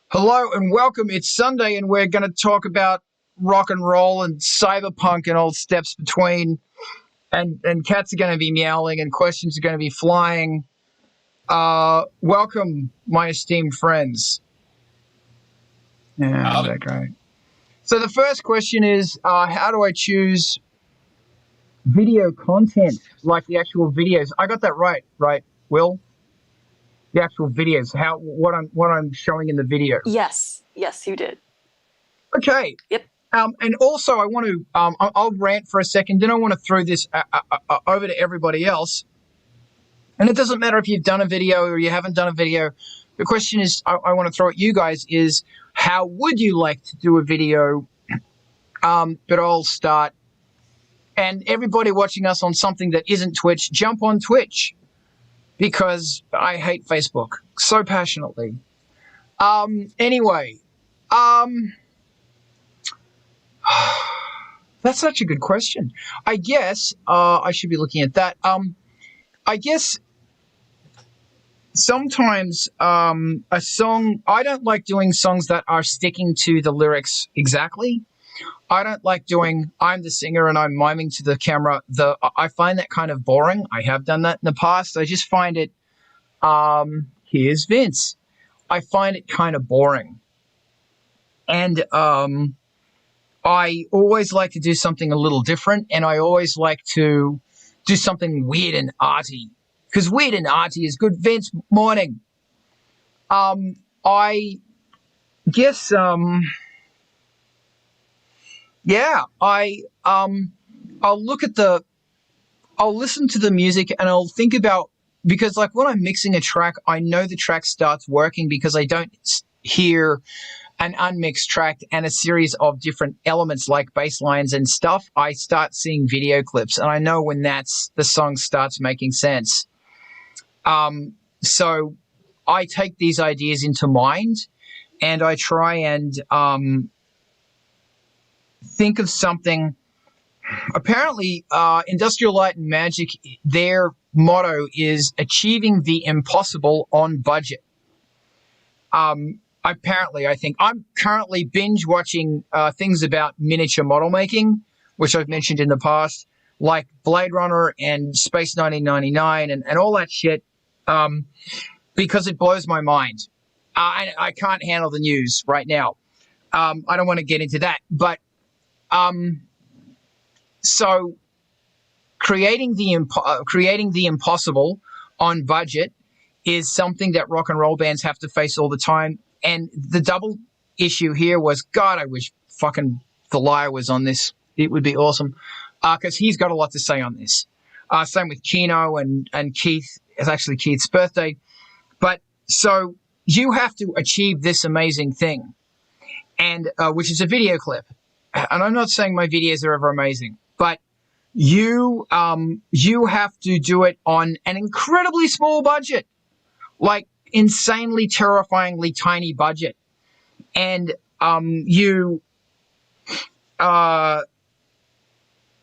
Hello and welcome. It's Sunday and we're going to talk about rock and roll and cyberpunk and all steps between. And cats are going to be meowing and questions are going to be flying. Welcome, my esteemed friends. Yeah, okay. So the first question is, how do I choose video content, like the actual videos? I got that right, Will? The actual videos, what I'm showing in the video. Yes, you did. Okay. Yep. And also, I want to. I'll rant for a second. Then I want to throw this over to everybody else. And it doesn't matter if you've done a video or you haven't done a video. The question is, I want to throw at you guys is, how would you like to do a video? But I'll start. And everybody watching us on something that isn't Twitch, jump on Twitch. Because I hate Facebook so passionately. Anyway, that's such a good question. I guess I should be looking at that. I guess sometimes a song, I don't like doing songs that are sticking to the lyrics exactly. I don't like doing, I'm the singer and I'm miming to the camera. I find that kind of boring. I have done that in the past. I just find it, here's Vince. I find it kind of boring. And I always like to do something a little different, and I always like to do something weird and arty. Because weird and arty is good. Vince, morning. I guess, yeah, I'll listen to the music and I'll think about, because like when I'm mixing a track, I know the track starts working because I don't hear an unmixed track and a series of different elements like bass lines and stuff. I start seeing video clips and I know when the song starts making sense. So I take these ideas into mind and I try and, think of something. Apparently, Industrial Light and Magic, their motto is achieving the impossible on budget. Apparently, I think I'm currently binge watching things about miniature model making, which I've mentioned in the past, like Blade Runner and Space 1999 and all that shit, because it blows my mind. And I can't handle the news right now. I don't want to get into that, but so creating the impossible on budget is something that rock and roll bands have to face all the time. And the double issue here was, God, I wish fucking The Liar was on this. It would be awesome, because he's got a lot to say on this. Same with Keno and Keith. It's actually Keith's birthday. But so you have to achieve this amazing thing, and which is a video clip. And I'm not saying my videos are ever amazing, but you have to do it on an incredibly small budget, like insanely, terrifyingly tiny budget. And and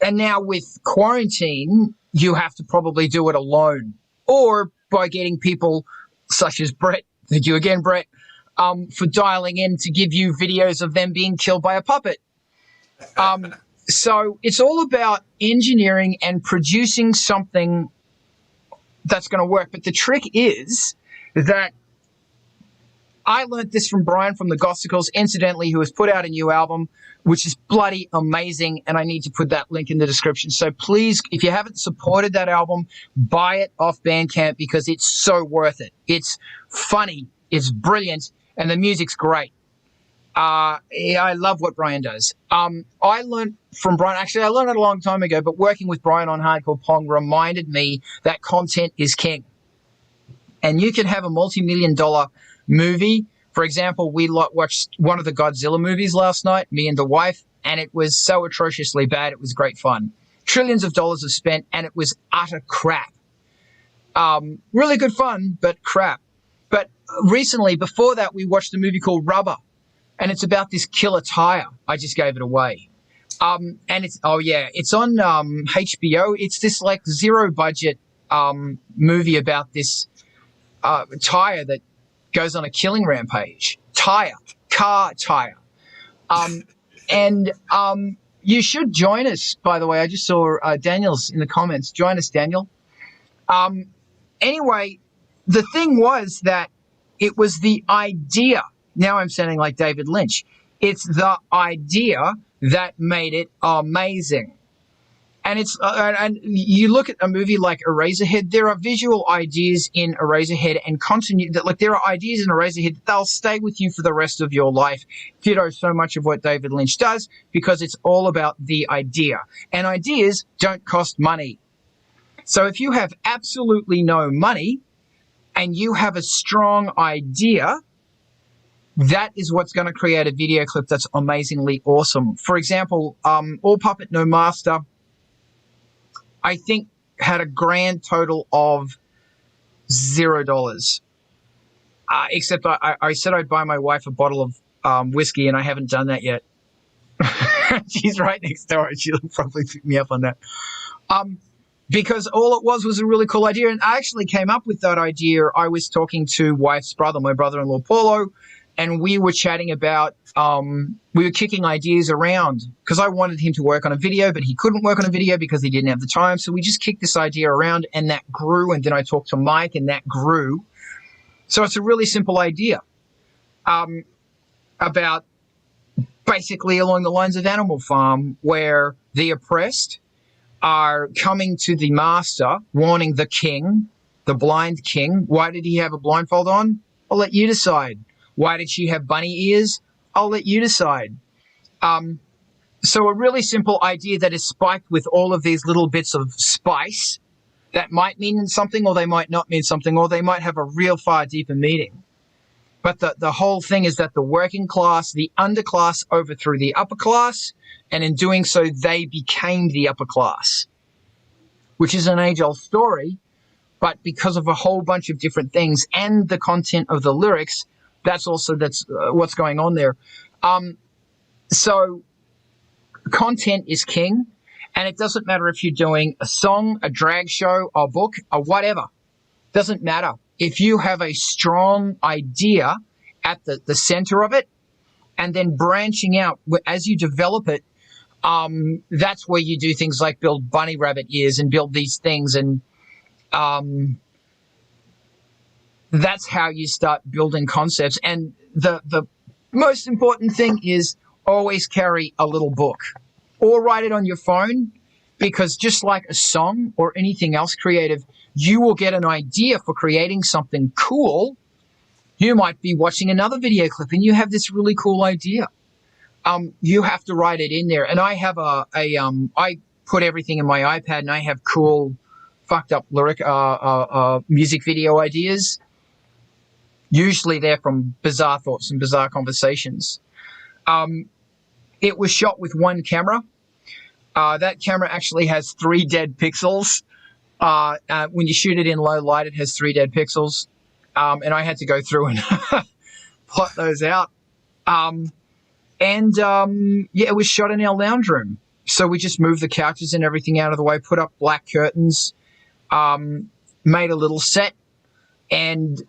now with quarantine, you have to probably do it alone or by getting people such as Brett. Thank you again, Brett, for dialing in to give you videos of them being killed by a puppet. So it's all about engineering and producing something that's going to work. But the trick is that I learned this from Brian from the Gossicles, incidentally, who has put out a new album, which is bloody amazing. And I need to put that link in the description. So please, if you haven't supported that album, buy it off Bandcamp because it's so worth it. It's funny, it's brilliant, and the music's great. I love what Brian does. I learned from Brian, actually I learned it a long time ago, but working with Brian on Hardcore Pong reminded me that content is king. And you can have a multi-million-dollar movie. For example, we watched one of the Godzilla movies last night, me and the wife, and it was so atrociously bad, it was great fun. Trillions of dollars are spent, and it was utter crap. Really good fun, but crap. But recently, before that, we watched a movie called Rubber. And it's about this killer tire. I just gave it away. And it's on HBO. It's this like zero budget movie about this tire that goes on a killing rampage. Car tire. And you should join us, by the way. I just saw Daniel's in the comments. Join us, Daniel. Anyway, the thing was that it was the idea. Now I'm sounding like David Lynch. It's the idea that made it amazing. And it's and you look at a movie like Eraserhead, there are visual ideas in Eraserhead and continue that, like, there are ideas in Eraserhead that they'll stay with you for the rest of your life. Ditto so much of what David Lynch does, because it's all about the idea. And ideas don't cost money. So if you have absolutely no money and you have a strong idea, that is what's going to create a video clip that's amazingly awesome. For example, All Puppet No Master, I think, had a grand total of $0. Except I said I'd buy my wife a bottle of whiskey, and I haven't done that yet. She's right next door, and she'll probably pick me up on that. Because all it was a really cool idea. And I actually came up with that idea. I was talking to wife's brother, my brother-in-law, Paulo, and we were chatting about, we were kicking ideas around because I wanted him to work on a video, but he couldn't work on a video because he didn't have the time. So we just kicked this idea around, and that grew. And then I talked to Mike, and that grew. So it's a really simple idea about basically along the lines of Animal Farm, where the oppressed are coming to the master, warning the king, the blind king. Why did he have a blindfold on? I'll let you decide. Why did she have bunny ears? I'll let you decide. So a really simple idea that is spiked with all of these little bits of spice that might mean something, or they might not mean something, or they might have a real far deeper meaning. But the whole thing is that the working class, the underclass, overthrew the upper class, and in doing so, they became the upper class, which is an age-old story. But because of a whole bunch of different things and the content of the lyrics, that's what's going on there. So content is king, and it doesn't matter if you're doing a song, a drag show, a book, or whatever. Doesn't matter. If you have a strong idea at the center of it, and then branching out as you develop it, that's where you do things like build bunny rabbit ears and build these things, and that's how you start building concepts. And the most important thing is always carry a little book or write it on your phone, because just like a song or anything else creative, you will get an idea for creating something cool. You might be watching another video clip and you have this really cool idea. You have to write it in there. And I have I put everything in my iPad, and I have cool, fucked up music video ideas. Usually they're from bizarre thoughts and bizarre conversations. It was shot with one camera. That camera actually has 3 dead pixels. When you shoot it in low light, it has 3 dead pixels. And I had to go through and plot those out. It was shot in our lounge room. So we just moved the couches and everything out of the way, put up black curtains, made a little set, and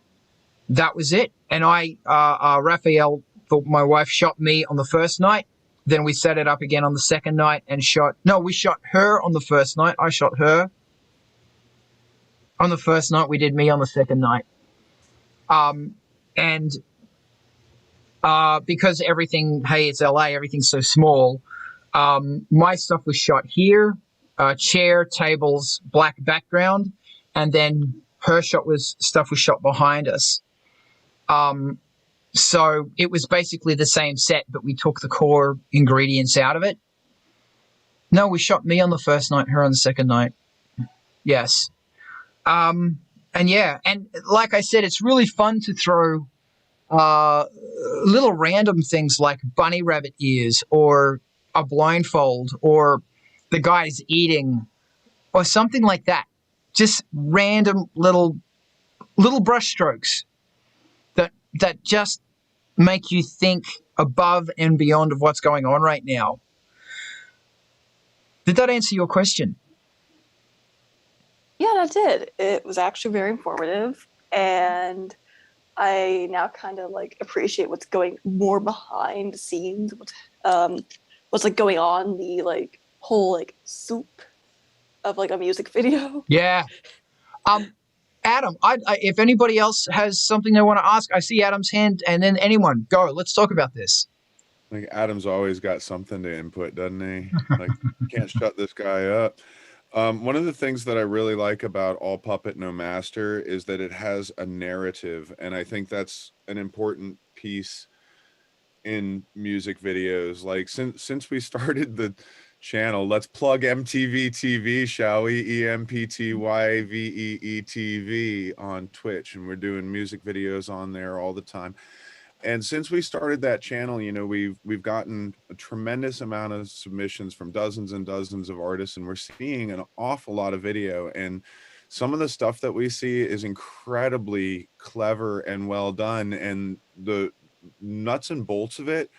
that was it. And Raphael, my wife, shot me on the first night. Then we set it up again on the second night and we shot her on the first night. I shot her on the first night. We did me on the second night. Because it's LA, everything's so small. My stuff was shot here, chair, tables, black background, and then her stuff was shot behind us. So it was basically the same set, but we took the core ingredients out of it. No, we shot me on the first night, her on the second night. Yes. And like I said, it's really fun to throw little random things like bunny rabbit ears or a blindfold or the guy's eating or something like that. Just random little brush strokes that just make you think above and beyond of what's going on right now. Did that answer your question? Yeah, that did. It was actually very informative. And I now kind of like appreciate what's going more behind the scenes, what's like going on the like whole like soup of like a music video. Yeah. Um, Adam, if anybody else has something they want to ask, I see Adam's hand, and then anyone go. Let's talk about this. Like Adam's always got something to input, doesn't he? Like can't shut this guy up. One of the things that I really like about All Puppet No Master is that it has a narrative, and I think that's an important piece in music videos. Like since we started the channel, let's plug MTV TV, shall we? EMPTYVEETV on Twitch, and we're doing music videos on there all the time. And since we started that channel, you know, we've gotten a tremendous amount of submissions from dozens and dozens of artists, and we're seeing an awful lot of video. And some of the stuff that we see is incredibly clever and well done. And the nuts and bolts of it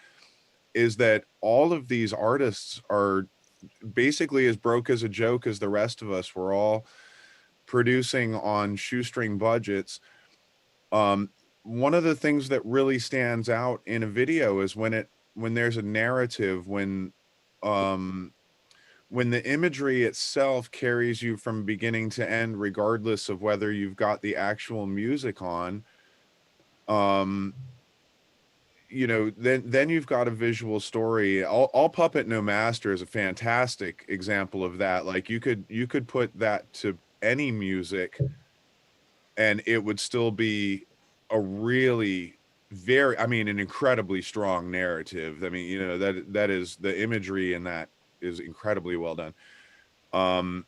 is that all of these artists are basically as broke as a joke as the rest of us. We're all producing on shoestring budgets. um, One of the things that really stands out in a video is when there's a narrative, um, when the imagery itself carries you from beginning to end, regardless of whether you've got the actual music on. um, you know, then you've got a visual story. All Puppet No Master is a fantastic example of that. Like you could put that to any music and it would still be a really very, I mean, an incredibly strong narrative. I mean, you know, that is, the imagery in that is incredibly well done. um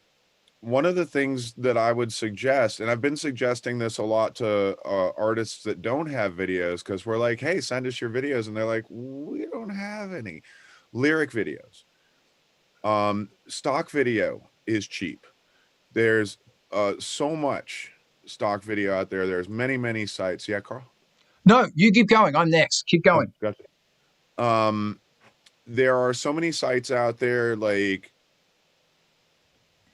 One of the things that I would suggest, and I've been suggesting this a lot to artists that don't have videos, because we're like, hey, send us your videos, and they're like, we don't have any lyric videos. Stock video is cheap. There's so much stock video out there. There's many sites. Yeah, Carl. No, you keep going. I'm next. Keep Oh, going. gotcha. Um, there are so many sites out there, like,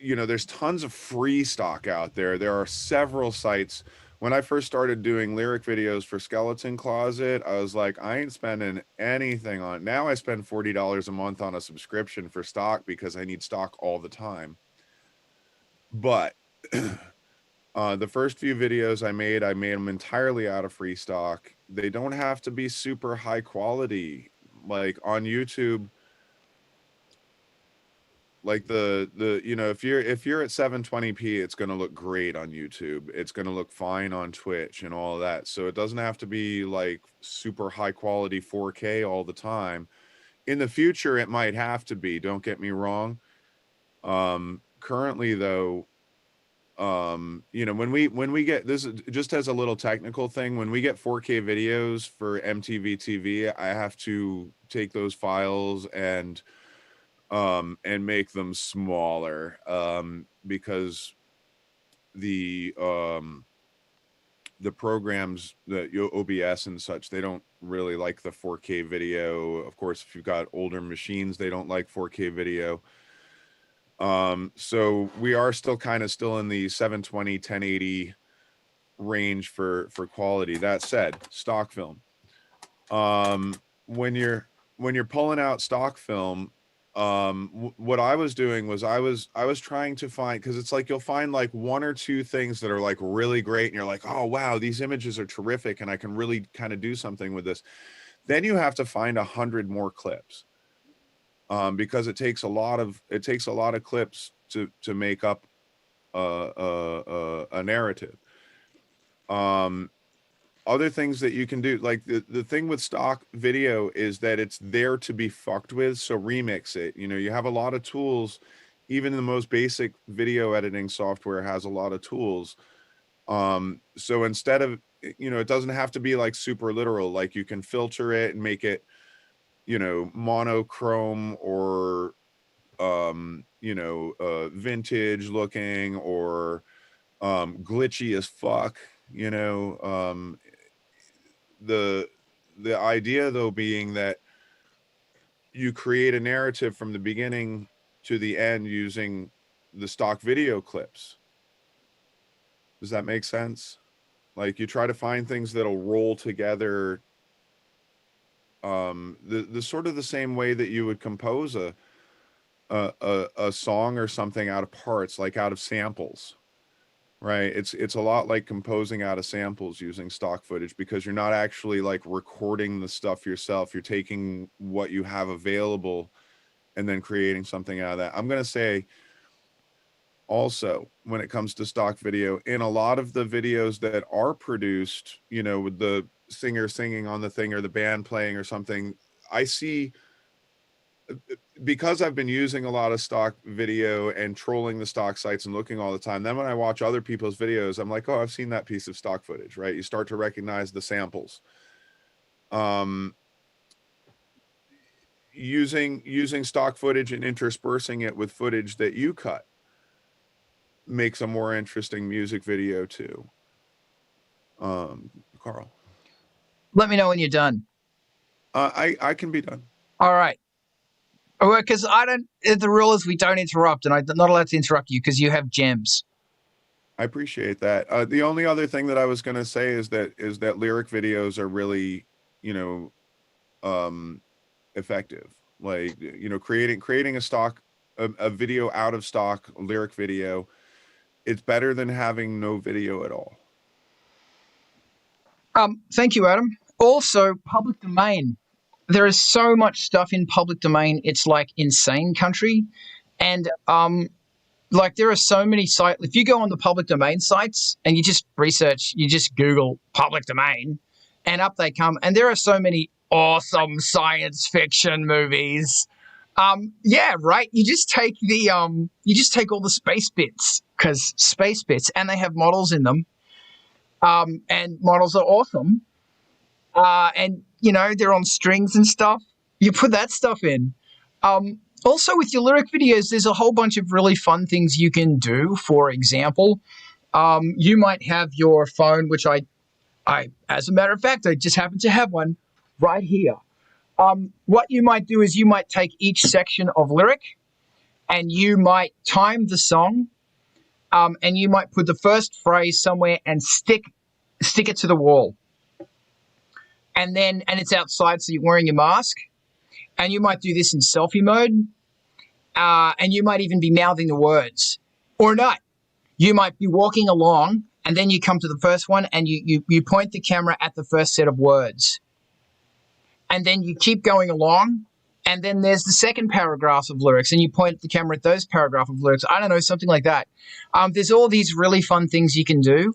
you know, there's tons of free stock out there. There are several sites. When I first started doing lyric videos for Skeleton Closet, I was like, I ain't spending anything on it. Now I spend $40 a month on a subscription for stock because I need stock all the time. But the first few videos I made them entirely out of free stock. They don't have to be super high quality. Like on YouTube, like the you know, if you're at 720p, it's going to look great on YouTube. It's going to look fine on Twitch and all of that. So it doesn't have to be like super high quality 4K all the time. In the future it might have to be, don't get me wrong. Currently though, you know, when we get this, just as a little technical thing, when we get 4K videos for MTV TV, I have to take those files and make them smaller, because the the programs, the OBS and such, they don't really like the 4K video. Of course, if you've got older machines, they don't like 4K video. So we are still kind of still in the 720 1080 range for quality. That said, stock film, um when you're pulling out stock film, what I was doing was I was trying to find, because it's like you'll find like one or two things that are like really great and you're like, oh wow, these images are terrific and I can really kind of do something with this. Then you have to find 100 more clips, because it takes a lot of clips to make up a narrative. um Other things that you can do, like the thing with stock video is that it's there to be fucked with, so remix it. You know, you have a lot of tools. Even the most basic video editing software has a lot of tools. So instead of, you know, it doesn't have to be like super literal. Like you can filter it and make it, you know, monochrome or you know, vintage looking, or glitchy as fuck, you know. The the idea though being that you create a narrative from the beginning to the end using the stock video clips. Does that make sense? Like, you try to find things that'll roll together, the sort of the same way that you would compose a song or something out of parts, like out of samples, right? It's a lot like composing out of samples using stock footage, because you're not actually like recording the stuff yourself. You're taking what you have available and then creating something out of that. I'm going to say also, when it comes to stock video, in a lot of the videos that are produced, you know, with the singer singing on the thing or the band playing or something, I see, because I've been using a lot of stock video and trolling the stock sites and looking all the time, then when I watch other people's videos, I'm like, oh, I've seen that piece of stock footage, right? You start to recognize the samples. Using stock footage and interspersing it with footage that you cut makes a more interesting music video too. Carl, Let me know when you're done. I can be done. All right. Because I don't. The rule is we don't interrupt, and I'm not allowed to interrupt you because you have gems. I appreciate that. The only other thing that I was going to say is that lyric videos are really, you know, effective. Like, you know, creating a video out of stock lyric video, it's better than having no video at all. Thank you, Adam. Also, public domain. There is so much stuff in public domain. It's like insane country. And like there are so many sites. If you go on the public domain sites and you just research, you just Google public domain and up they come. And there are so many awesome science fiction movies. Yeah, right. You just take all the space bits, because space bits, and they have models in them. And models are awesome. And you know, they're on strings and stuff. You put that stuff in. Also, with your lyric videos, there's a whole bunch of really fun things you can do. For example, you might have your phone, which I, as a matter of fact, I just happen to have one right here. What you might do is you might take each section of lyric and you might time the song, and you might put the first phrase somewhere and stick it to the wall. And it's outside, so you're wearing your mask. And you might do this in selfie mode. And you might even be mouthing the words. Or not. You might be walking along, and then you come to the first one, and you point the camera at the first set of words. And then you keep going along, and then there's the second paragraph of lyrics, and you point the camera at those paragraph of lyrics. I don't know, something like that. There's all these really fun things you can do.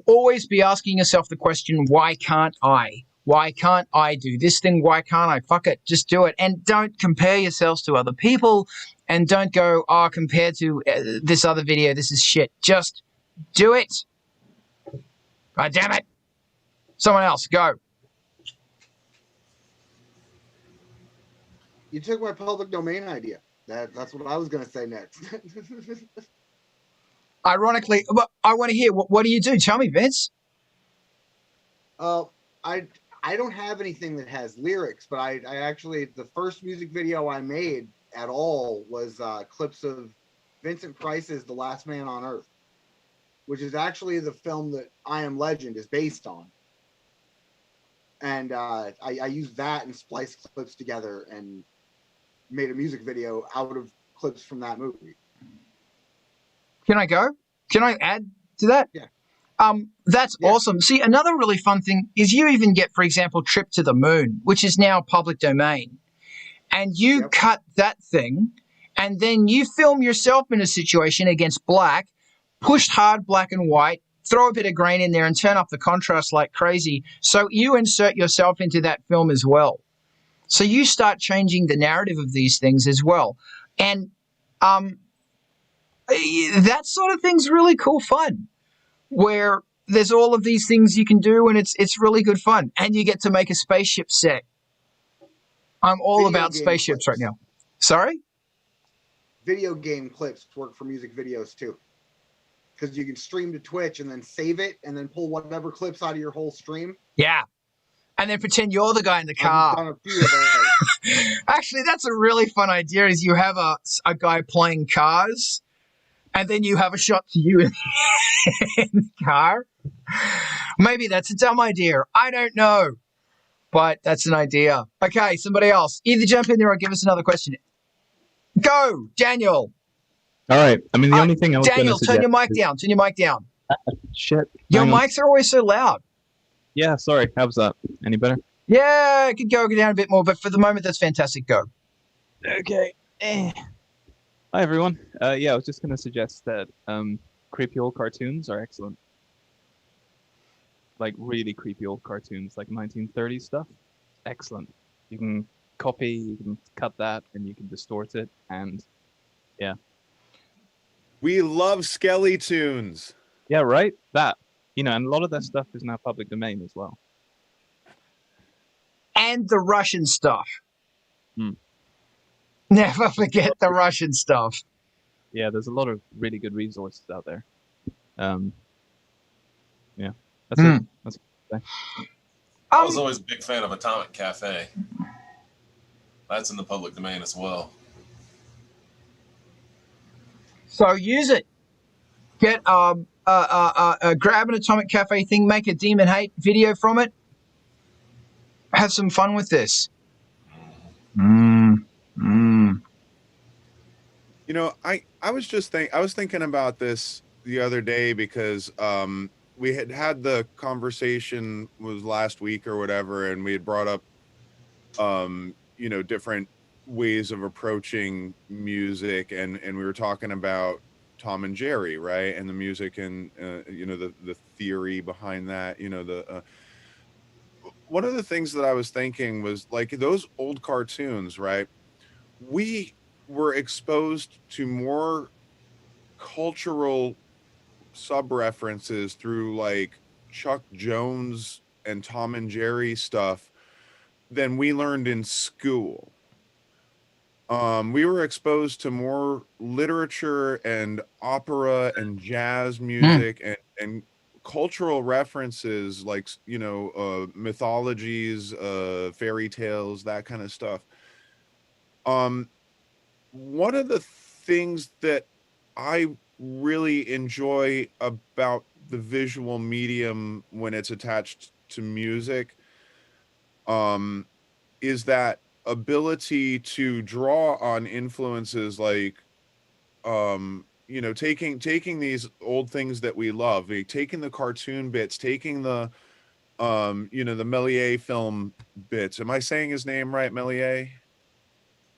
Always be asking yourself the question, why can't I? Why can't I do this thing? Why can't I? Fuck it, just do it. And don't compare yourselves to other people, and don't go, oh, compared to this other video, this is shit. Just do it. God damn it. Someone else, go. You took my public domain idea. That's what I was going to say next. Ironically, I want to hear, what do you do? Tell me, Vince. I don't have anything that has lyrics, but I actually, the first music video I made at all was clips of Vincent Price's The Last Man on Earth, which is actually the film that I Am Legend is based on. And I used that and spliced clips together and made a music video out of clips from that movie. Can I go? Can I add to that? Yeah. That's awesome. See, another really fun thing is you even get, for example, Trip to the Moon, which is now public domain. And you cut that thing, and then you film yourself in a situation against black, pushed hard black and white, throw a bit of grain in there and turn up the contrast like crazy. So you insert yourself into that film as well. So you start changing the narrative of these things as well. And that sort of thing's really cool fun, where there's all of these things you can do, and it's really good fun. And you get to make a spaceship set. I'm all Video about game spaceships clips. right now. Sorry? Video game clips work for music videos too, because you can stream to Twitch and then save it and then pull whatever clips out of your whole stream. Yeah. And then pretend you're the guy in the I've car. done a few of those. Actually, that's a really fun idea, is you have a guy playing cars, and then you have a shot to you in the car. Maybe that's a dumb idea. I don't know. But that's an idea. Okay, somebody else. Either jump in there or give us another question. Go, Daniel. All right. I mean, the only thing I was going to Daniel, suggest. turn your mic down. Turn your mic down. Shit. Your Hang on. mics are always so loud. Yeah, sorry. How's that? Any better? Yeah, it could go down a bit more, but for the moment, that's fantastic. Go. Okay. Hi, everyone. Yeah, I was just going to suggest that creepy old cartoons are excellent. Like really creepy old cartoons, like 1930s stuff. Excellent. You can copy, you can cut that, and you can distort it, and yeah. We love Skelly tunes. Yeah, right? That. And a lot of that stuff is now public domain as well. And the Russian stuff. Hmm. Never forget the Russian stuff. Yeah, there's a lot of really good resources out there. Yeah, that's it. That's it. I was always a big fan of Atomic Cafe. That's in the public domain as well. So use it. Get grab an Atomic Cafe thing, make a Demon Hate video from it. Have some fun with this. I was thinking about this the other day because we had the conversation was last week or whatever, and we had brought up different ways of approaching music, and we were talking about Tom and Jerry, right, and the music and the theory behind that. One of the things that I was thinking was like those old cartoons, right? We were exposed to more cultural sub-references through like Chuck Jones and Tom and Jerry stuff than we learned in school. We were exposed to more literature and opera and jazz music and cultural references like mythologies, fairy tales, that kind of stuff. One of the things that I really enjoy about the visual medium when it's attached to music is that ability to draw on influences like taking these old things that we love, taking the cartoon bits, taking the the Méliès film bits. Am I saying his name right? Méliès,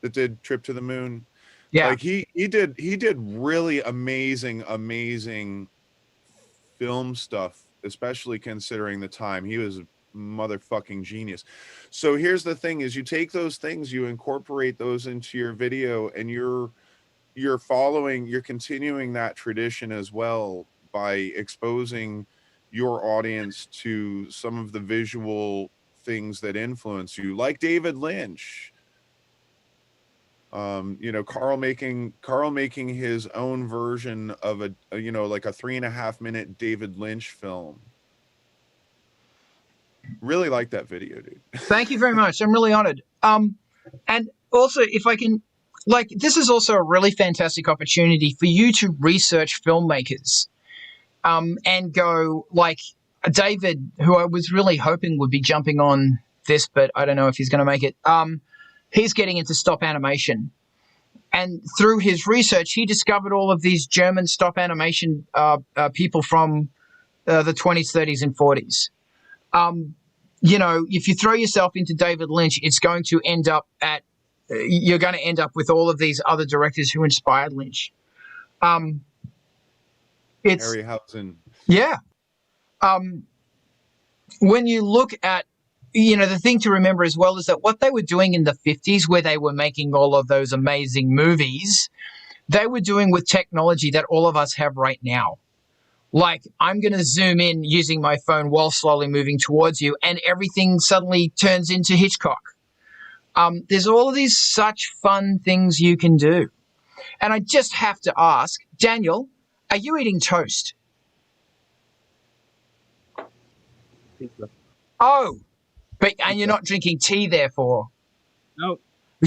that did Trip to the Moon. Yeah. Like he did really amazing film stuff, especially considering the time. He was a motherfucking genius. So here's the thing is you take those things, you incorporate those into your video, and you're continuing that tradition as well by exposing your audience to some of the visual things that influence you, like David Lynch. Carl making his own version of a like a 3.5 minute David Lynch film. Really like that video, dude. Thank you very much. I'm really honored. And also, if I can, this is also a really fantastic opportunity for you to research filmmakers, and go like David, who I was really hoping would be jumping on this, but I don't know if he's going to make it. He's getting into stop animation. And through his research, he discovered all of these German stop animation people from the 20s, 30s, and 40s. If you throw yourself into David Lynch, you're going to end up with all of these other directors who inspired Lynch. Harryhausen. Yeah. When you look at, the thing to remember as well is that what they were doing in the 50s, where they were making all of those amazing movies, they were doing with technology that all of us have right now. Like, I'm going to zoom in using my phone while slowly moving towards you, and everything suddenly turns into Hitchcock. There's all of these such fun things you can do. And I just have to ask, Daniel, are you eating toast? Pizza. Oh, and you're not drinking tea, therefore. No.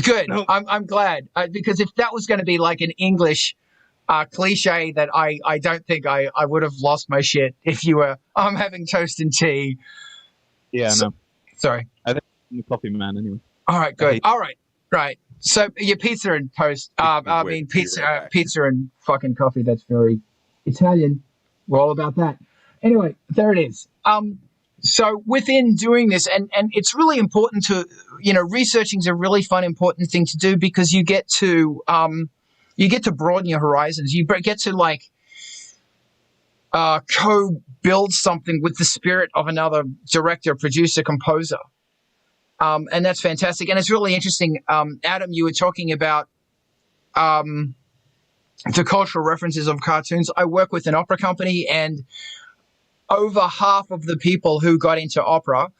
Good. No. I'm glad, because if that was going to be like an English cliche that I don't think I would have lost my shit if you were. I'm having toast and tea. Yeah, no. Sorry. I think I'm the coffee man anyway. All right, I good. hate- All right, right. So your pizza and toast. Speaking of I which, mean be pizza, right back. pizza and fucking coffee. That's very Italian. We're all about that. Anyway, there it is. So within doing this, and it's really important to, researching is a really fun, important thing to do because you get to broaden your horizons. You get to co-build something with the spirit of another director, producer, composer. And that's fantastic. And it's really interesting. Adam, you were talking about the cultural references of cartoons. I work with an opera company, and over half of the people who got into opera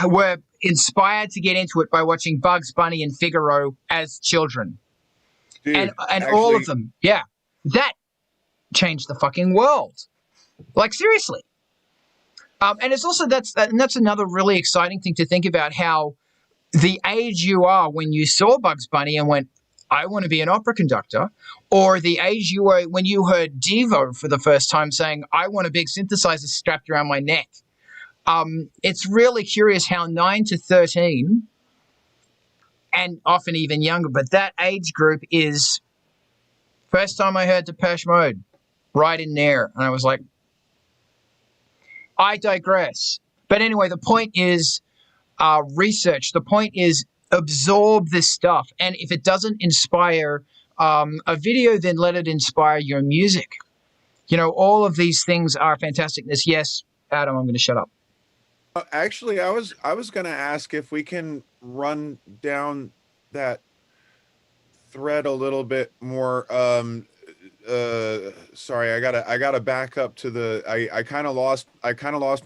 were inspired to get into it by watching Bugs Bunny and Figaro as children. Dude, and actually, all of them, yeah, that changed the fucking world. Like, seriously. And it's also that's another really exciting thing to think about, how the age you are when you saw Bugs Bunny and went, I want to be an opera conductor, or the age you were when you heard Devo for the first time saying, I want a big synthesizer strapped around my neck. It's really curious how 9 to 13, and often even younger, but that age group is first time I heard Depeche Mode, right in there. And I was like, I digress. But anyway, the point is, research. The point is absorb this stuff. And if it doesn't inspire a video, then let it inspire your music. All of these things are fantasticness. Yes, Adam, I'm going to shut up. actually, I was gonna ask if we can run down that thread a little bit more. Sorry, I gotta back up to the. I kind of lost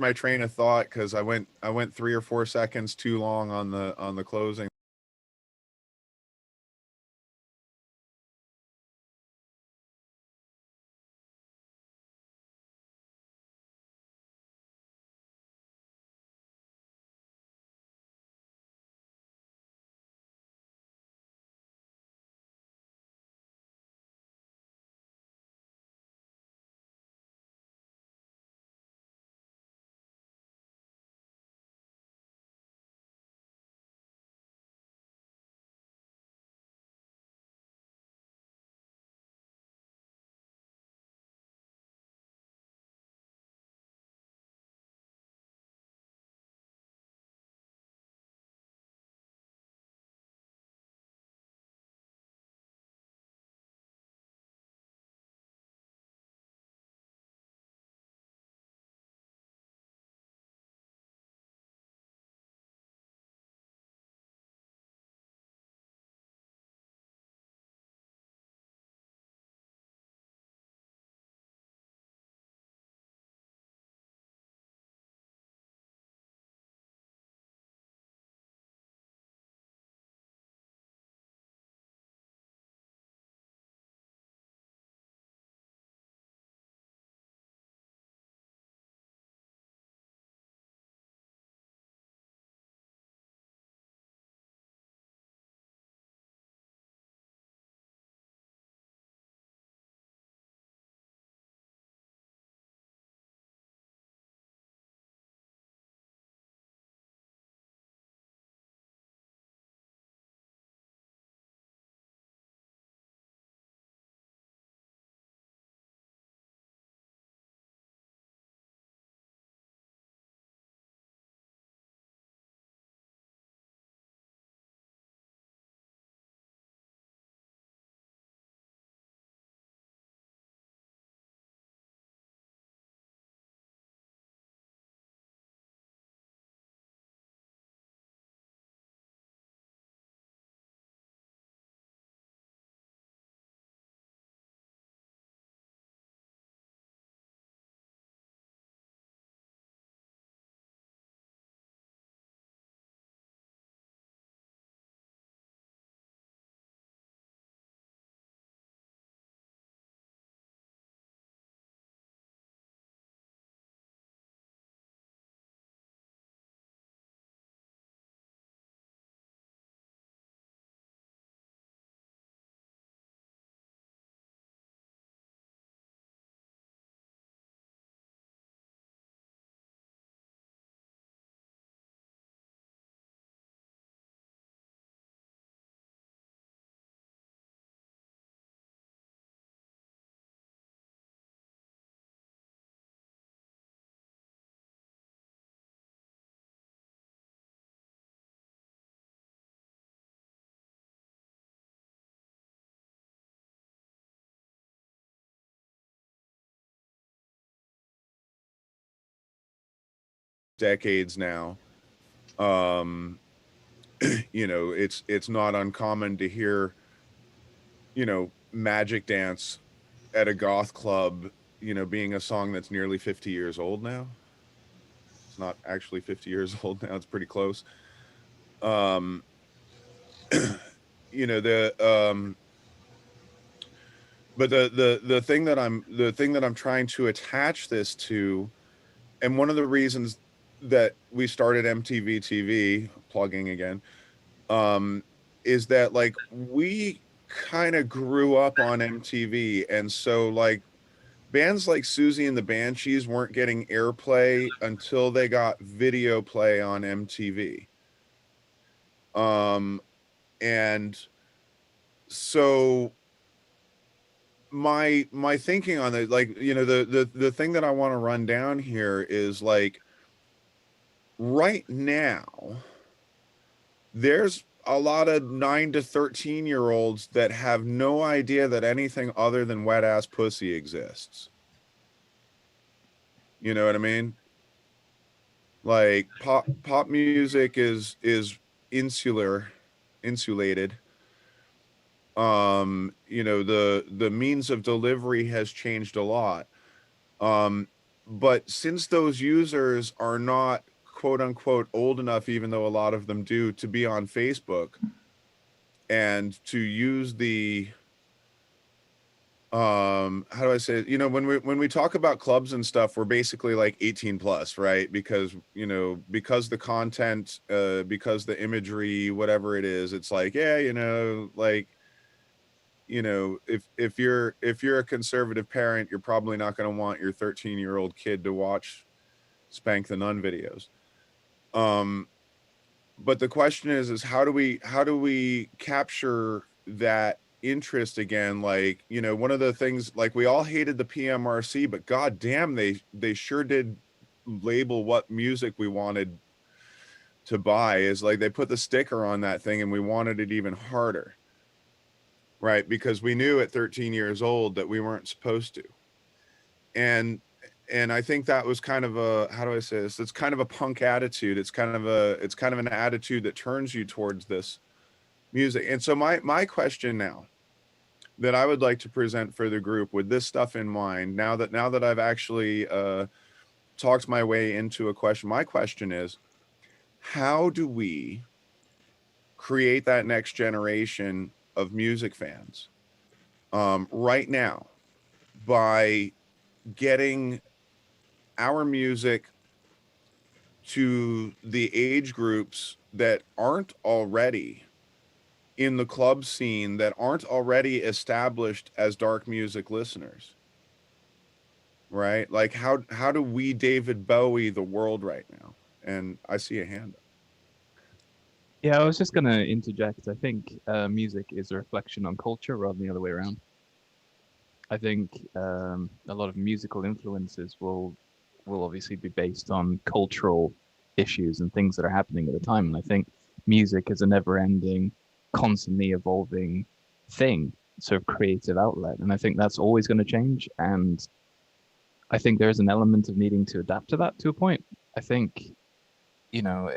my train of thought because I went 3 or 4 seconds too long on the closing. decades now, you know, it's not uncommon to hear, you know, Magic Dance at a goth club, you know, being a song that's nearly 50 years old now. It's not actually 50 years old now, it's pretty close. You know, but the thing that I'm trying to attach this to, and one of the reasons that we started MTV TV, plugging again, is that like we kind of grew up on MTV, and so like bands like Susie and the Banshees weren't getting airplay until they got video play on MTV. And so my thinking on it, like, you know, the thing that I want to run down here is like, right now there's a lot of 9 to 13-year-olds that have no idea that anything other than wet ass pussy exists. You know what I mean? Like pop music is insulated. You know, the means of delivery has changed a lot. But since those users are not quote unquote old enough, even though a lot of them do, to be on Facebook and to use the how do I say it? You know, when we talk about clubs and stuff, we're basically like 18 plus, right? Because, you know, because the content, because the imagery, whatever it is, it's like, yeah, you know, like, you know, if you're a conservative parent, you're probably not going to want your 13-year-old kid to watch Spank the Nun videos. But the question is how do we capture that interest again? Like, you know, one of the things, like, we all hated the PMRC, but god damn, they sure did label what music we wanted to buy. Is like they put the sticker on that thing and we wanted it even harder, right? Because we knew at 13 years old that we weren't supposed to. And I think that was kind of a, how do I say this? It's kind of a punk attitude. It's kind of an attitude that turns you towards this music. And so my question now that I would like to present for the group with this stuff in mind, now that I've actually talked my way into a question, my question is, how do we create that next generation of music fans right now by getting our music to the age groups that aren't already in the club scene, that aren't already established as dark music listeners, right? Like how do we David Bowie the world right now? And I see a hand up. Yeah, I was just going to interject. I think music is a reflection on culture rather than the other way around. I think a lot of musical influences will obviously be based on cultural issues and things that are happening at the time. And I think music is a never-ending, constantly evolving thing, sort of creative outlet. And I think that's always going to change. And I think there's an element of needing to adapt to that to a point. I think, you know,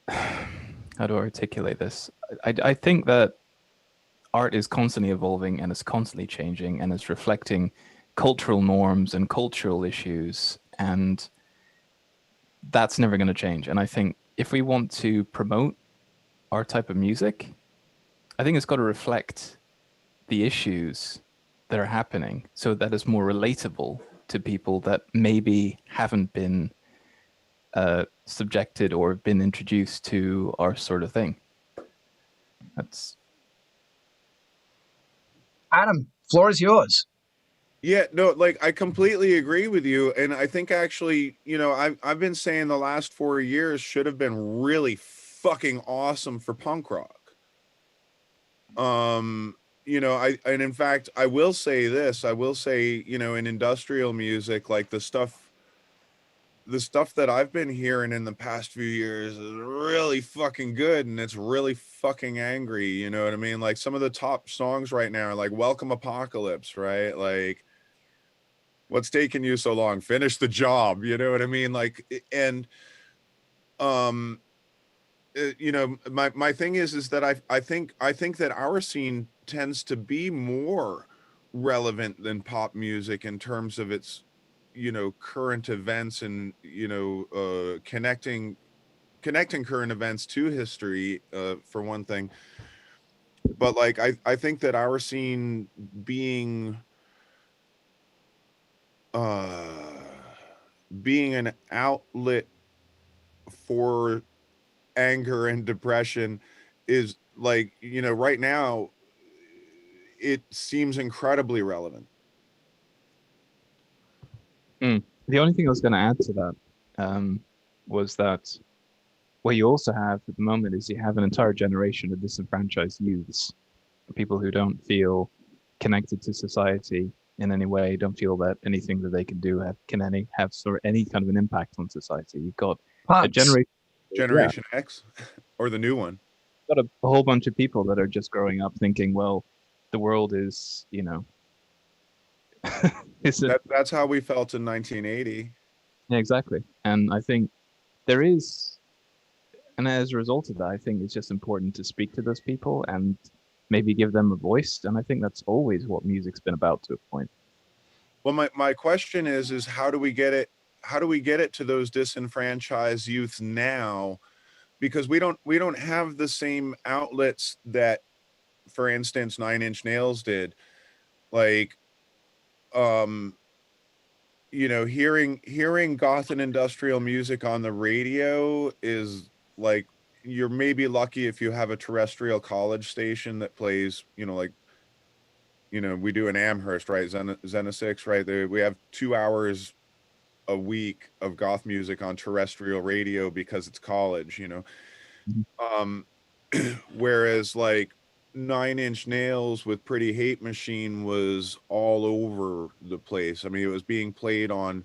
how do I articulate this? I think that art is constantly evolving and it's constantly changing and it's reflecting cultural norms and cultural issues, and that's never going to change. And I think if we want to promote our type of music, I think it's got to reflect the issues that are happening so that it's more relatable to people that maybe haven't been subjected or been introduced to our sort of thing. That's Adam, floor is yours. Yeah, no, like I completely agree with you. And I think actually, you know, I've been saying the last 4 years should have been really fucking awesome for punk rock. You know, and in fact, I will say this, I will say, you know, in industrial music, like the stuff that I've been hearing in the past few years is really fucking good, and it's really fucking angry, you know what I mean? Like some of the top songs right now are like Welcome Apocalypse, right? Like what's taking you so long? Finish the job. You know what I mean? Like, and you know, my thing is that I think that our scene tends to be more relevant than pop music in terms of its, you know, current events and, you know, connecting current events to history, for one thing. But like I think that our scene being uh being an outlet for anger and depression is, like, you know, right now it seems incredibly relevant. The only thing I was going to add to that was that what you also have at the moment is you have an entire generation of disenfranchised youths, people who don't feel connected to society in any way, don't feel that anything that they can do can have sort of any kind of an impact on society. You've got a Punks. Generation X or the new one. Got a whole bunch of people that are just growing up thinking, well, the world is, you know, That's how we felt in 1980. Yeah, exactly. And I think there is, and as a result of that, I think it's just important to speak to those people and maybe give them a voice. And I think that's always what music's been about to a point. Well, my question is how do we get it? How do we get it to those disenfranchised youth now? Because we don't have the same outlets that, for instance, Nine Inch Nails did. Like, you know, hearing goth and industrial music on the radio is like, you're maybe lucky if you have a terrestrial college station that plays, you know, like, you know, we do in Amherst, right? Zena 6, right? We have 2 hours a week of goth music on terrestrial radio because it's college, you know. Mhm. Whereas like Nine Inch Nails with Pretty Hate Machine was all over the place. I mean, it was being played on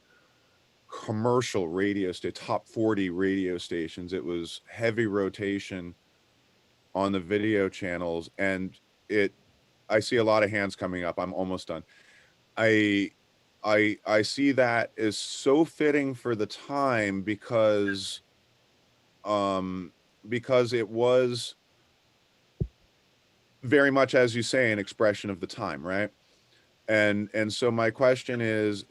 commercial radio top 40 radio stations. It was heavy rotation on the video channels, and I see a lot of hands coming up. I'm almost done. I I see that as so fitting for the time um because it was very much, as you say, an expression of the time, right? And so my question is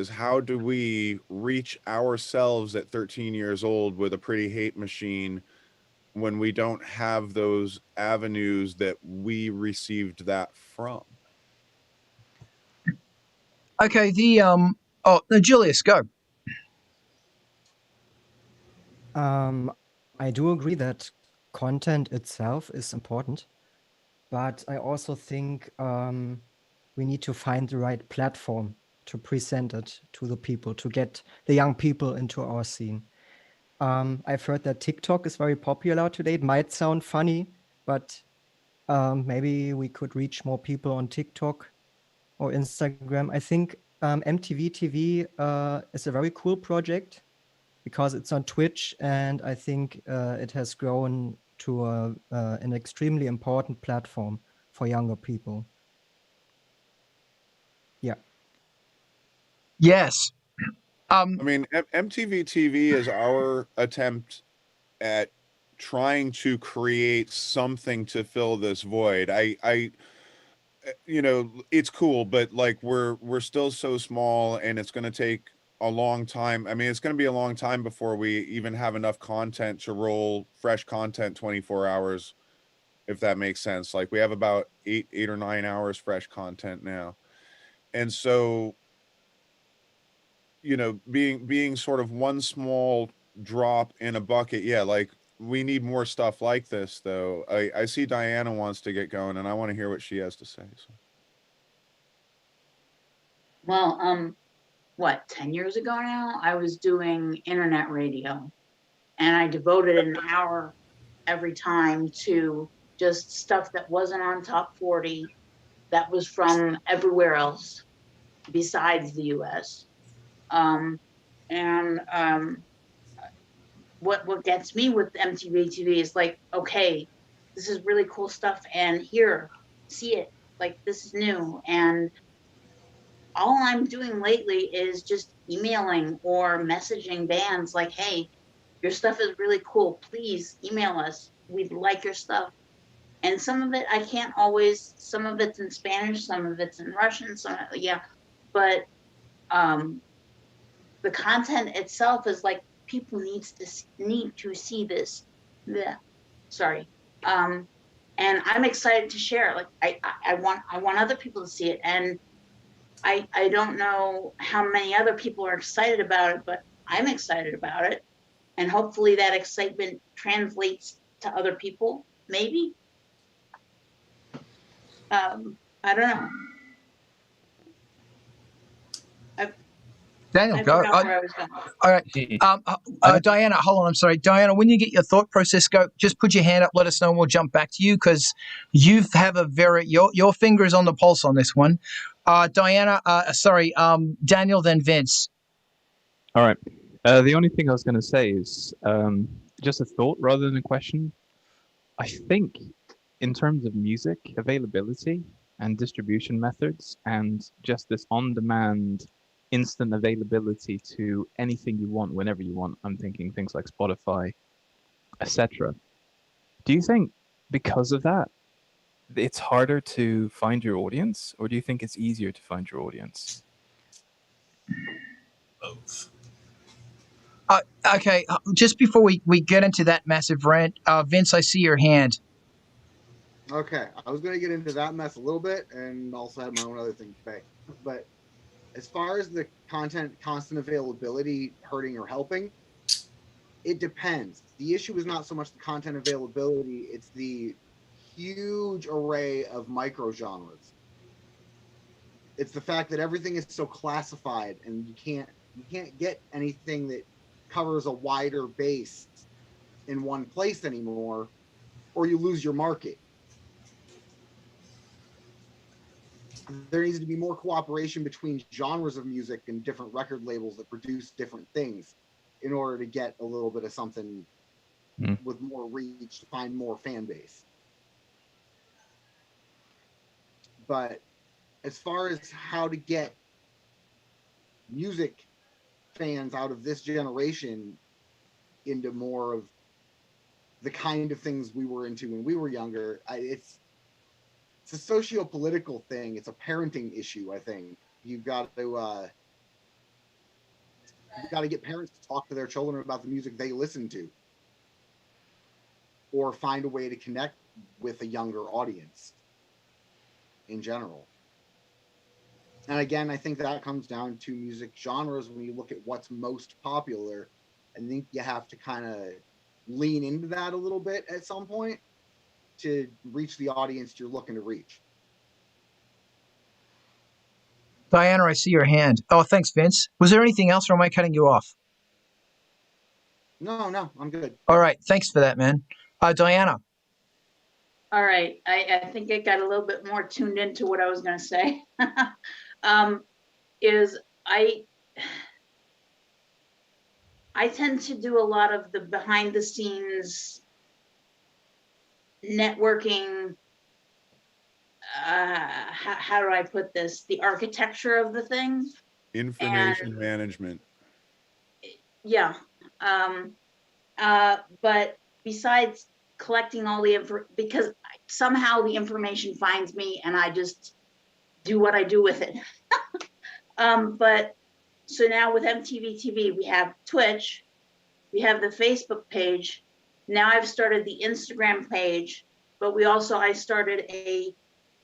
how do we reach ourselves at 13 years old with a Pretty Hate Machine when we don't have those avenues that we received that from? Okay, the oh no, Julius, go. Um, I do agree that content itself is important, but I also think we need to find the right platform to present it to the people, to get the young people into our scene. I've heard that TikTok is very popular today. It might sound funny, but maybe we could reach more people on TikTok or Instagram. I think MTV TV is a very cool project because it's on Twitch, and I think it has grown to an extremely important platform for younger people. Yeah. Yes. I mean, MTV TV is our attempt at trying to create something to fill this void. I you know, it's cool, but like we're still so small, and it's going to take a long time. I mean, it's going to be a long time before we even have enough content to roll fresh content 24 hours, if that makes sense. Like we have about 8 or 9 hours fresh content now. And so, you know, being sort of one small drop in a bucket. Yeah, like we need more stuff like this though. I see Diana wants to get going, and I want to hear what she has to say. So. Well, what, 10 years ago now, I was doing internet radio, and I devoted an hour every time to just stuff that wasn't on top 40, that was from everywhere else besides the US. What gets me with MTV TV is like, okay, this is really cool stuff, and here, see it, like this is new. And all I'm doing lately is just emailing or messaging bands like, hey, your stuff is really cool. Please email us. We'd like your stuff. And some of it I can't always, some of it's in Spanish, some of it's in Russian, but the content itself is like, people need to see this. Yeah. Sorry. And I'm excited to share it. Like I want other people to see it. And I don't know how many other people are excited about it, but I'm excited about it. And hopefully that excitement translates to other people, maybe. I don't know. Daniel, I go. forgot where I was going. All right. Diana, hold on. I'm sorry. Diana, when you get your thought process go, just put your hand up, let us know, and we'll jump back to you because you have a your finger is on the pulse on this one. Diana, Daniel, then Vince. All right. The only thing I was going to say is just a thought rather than a question. I think in terms of music availability and distribution methods and just this on-demand instant availability to anything you want whenever you want, I'm thinking things like Spotify, etc. Do you think because of that it's harder to find your audience, or do you think it's easier to find your audience? Both. Okay, just before we get into that massive rant, Vince, I see your hand. Okay, I was going to get into that mess a little bit and also had my own other thing to say. But as far as the content constant availability hurting or helping, it depends. The issue is not so much the content availability, it's the huge array of micro genres. It's the fact that everything is so classified and you can't get anything that covers a wider base in one place anymore, or you lose your market. There needs to be more cooperation between genres of music and different record labels that produce different things in order to get a little bit of something with more reach, to find more fan base. But as far as how to get music fans out of this generation into more of the kind of things we were into when we were younger, it's a socio-political thing. It's a parenting issue, I think. You've got to get parents to talk to their children about the music they listen to, or find a way to connect with a younger audience in general. And again, I think that comes down to music genres. When you look at what's most popular, I think you have to kind of lean into that a little bit at some point to reach the audience you're looking to reach. Diana, I see your hand. Oh, thanks, Vince. Was there anything else, or am I cutting you off? No, I'm good. All right, thanks for that, man. Diana. All right, I think I got a little bit more tuned into what I was going to say. I tend to do a lot of the behind the scenes networking. How do I put this? The architecture of the thing. Information management. Yeah. But besides collecting all the info, because somehow the information finds me and I just do what I do with it. But so now with MTV TV, we have Twitch, we have the Facebook page. Now I've started the Instagram page, but I started a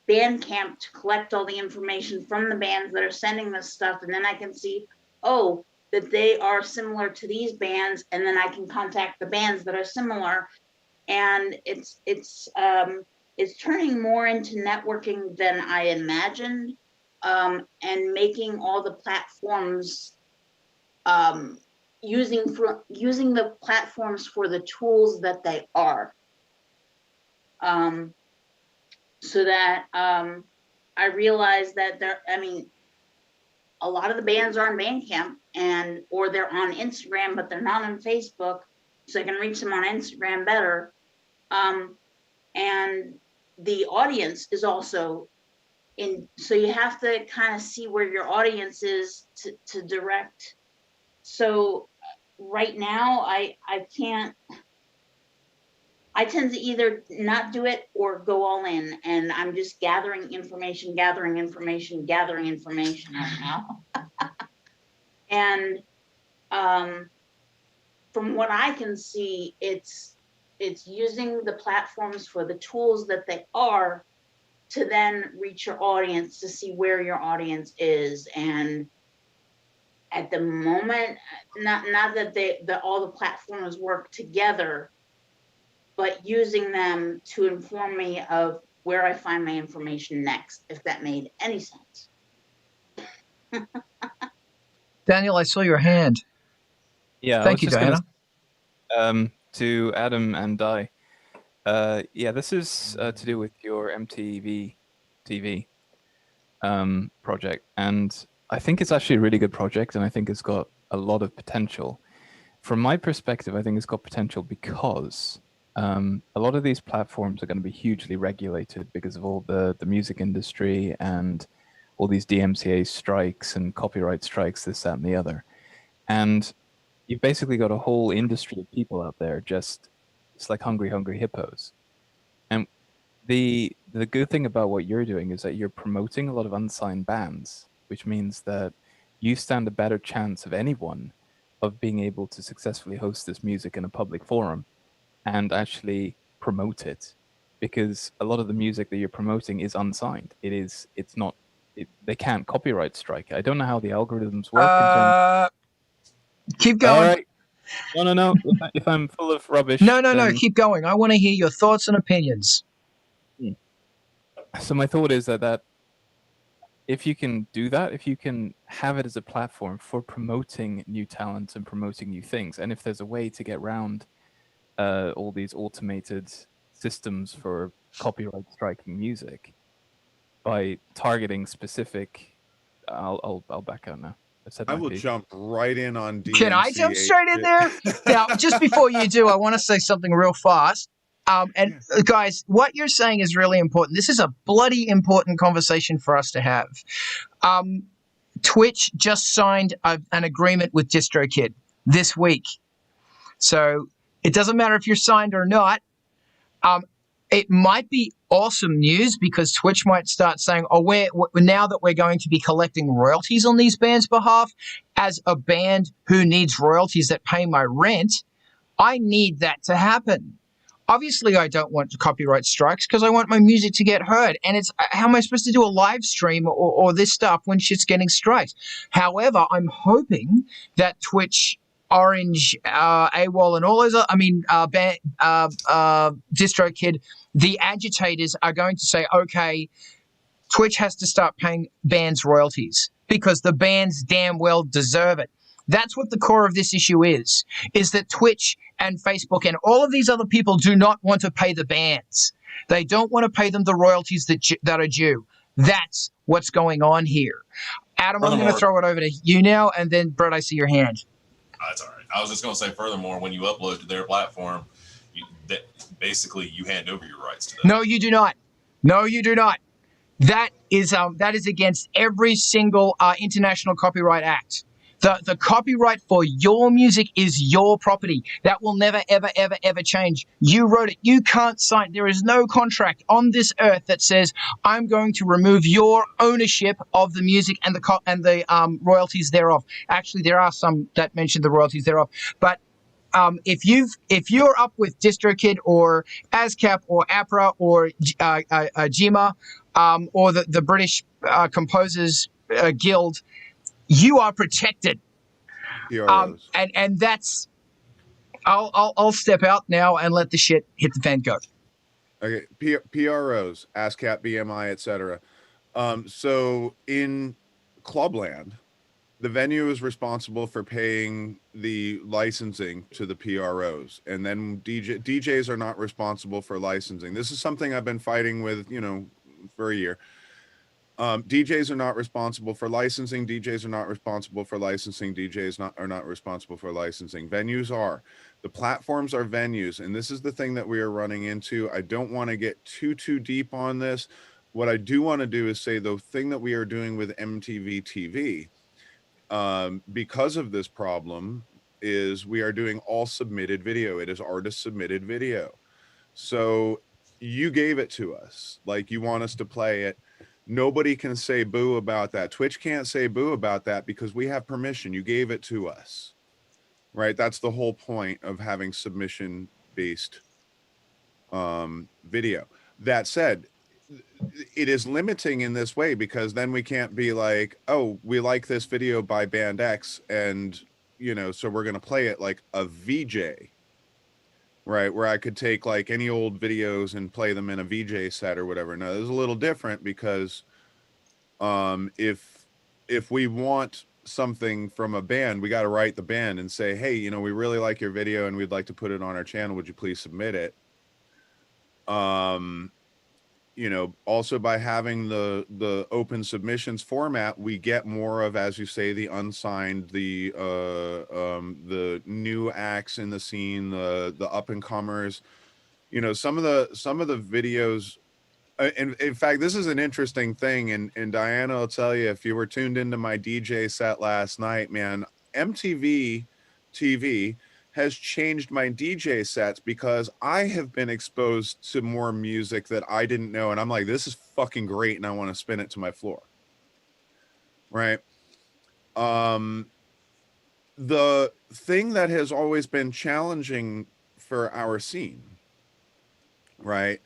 Bandcamp to collect all the information from the bands that are sending this stuff. And then I can see, that they are similar to these bands. And then I can contact the bands that are similar. And it's turning more into networking than I imagined, and making all the platforms, using the platforms for the tools that they are, so that I realize that a lot of the bands are on Bandcamp or they're on Instagram, but they're not on Facebook, so I can reach them on Instagram better. And the audience is also so you have to kind of see where your audience is to direct. So right now I tend to either not do it or go all in, and I'm just gathering information right now. And from what I can see, it's using the platforms for the tools that they are to then reach your audience, to see where your audience is. And at the moment, not that all the platforms work together, but using them to inform me of where I find my information next, if that made any sense. Daniel, I saw your hand. Yeah, Thank you, Diana. To Adam and Di, yeah, this is to do with your MTV TV project, and I think it's actually a really good project, and I think it's got a lot of potential. From my perspective, I think it's got potential because a lot of these platforms are going to be hugely regulated because of all the music industry and all these DMCA strikes and copyright strikes, this, that, and the other. And you've basically got a whole industry of people out there just, it's like hungry hippos. And the good thing about what you're doing is that you're promoting a lot of unsigned bands, which means that you stand a better chance of anyone of being able to successfully host this music in a public forum and actually promote it, because a lot of the music that you're promoting is unsigned. They can't copyright strike it. I don't know how the algorithms work in terms. Keep going. All right. No. If I'm full of rubbish. No. then... Keep going. I want to hear your thoughts and opinions. So my thought is that if you can do that, if you can have it as a platform for promoting new talents and promoting new things, and if there's a way to get around all these automated systems for copyright striking music by targeting specific, I'll back out now. I will jump right in on DMCA. Can I jump straight in there? Now, just before you do, I want to say something real fast. Guys, what you're saying is really important. This is a bloody important conversation for us to have. Twitch just signed an agreement with DistroKid this week. So it doesn't matter if you're signed or not. It might be awesome news because Twitch might start saying, now that we're going to be collecting royalties on these bands' behalf, as a band who needs royalties that pay my rent, I need that to happen. Obviously, I don't want copyright strikes because I want my music to get heard. And it's how am I supposed to do a live stream or this stuff when shit's getting strikes? However, I'm hoping that Twitch, Orange, AWOL, and all those DistroKid, the agitators are going to say, okay, Twitch has to start paying bands royalties because the bands damn well deserve it. That's what the core of this issue is that Twitch and Facebook and all of these other people do not want to pay the bands. They don't want to pay them the royalties that are due. That's what's going on here. Adam, I'm going to throw it over to you now, and then, Brett, I see your hand. That's all right. I was just going to say, furthermore, when you upload to their platform, basically you hand over your rights to them. No, you do not. No, you do not. That is against every single International Copyright Act. The copyright for your music is your property. That will never, ever, ever, ever change. You wrote it. You can't sign. There is no contract on this earth that says I'm going to remove your ownership of the music and the royalties thereof. Actually, there are some that mention the royalties thereof. But if you're up with DistroKid or ASCAP or APRA or GEMA or the British Composers Guild, you are protected. And that's I'll step out now and let the shit hit the fan go. Okay, PROs, ASCAP, BMI, etc. So in Clubland, the venue is responsible for paying the licensing to the PROs, and then DJs are not responsible for licensing. This is something I've been fighting with, for a year. DJs are not responsible for licensing. DJs are not responsible for licensing. DJs are not responsible for licensing. Venues are. The platforms are venues, and this is the thing that we are running into. I don't want to get too deep on this. what I do want to do is say the thing that we are doing with MTV TV, because of this problem, is we are doing all submitted video. It is artist submitted video. So you gave it to us, like you want us to play it. Nobody can say boo about that. Twitch can't say boo about that because we have permission. You gave it to us, right? That's the whole point of having submission based video. That said, it is limiting in this way because then we can't be like, oh, we like this video by band X, and you know, so we're going to play it like a VJ, right? Where I could take like any old videos and play them in a VJ set or whatever. No, it's a little different because if we want something from a band, we got to write the band and say, hey, you know, we really like your video and we'd like to put it on our channel. Would you please submit it? You know, also by having the open submissions format, we get more of, as you say, the unsigned, the new acts in the scene, the up and comers. You know, some of the videos. In fact, this is an interesting thing, and Diana will tell you, if you were tuned into my DJ set last night, man, MTV TV has changed my DJ sets because I have been exposed to more music that I didn't know, and I'm like, this is fucking great, and I want to spin it to my floor, right? The thing that has always been challenging for our scene, right,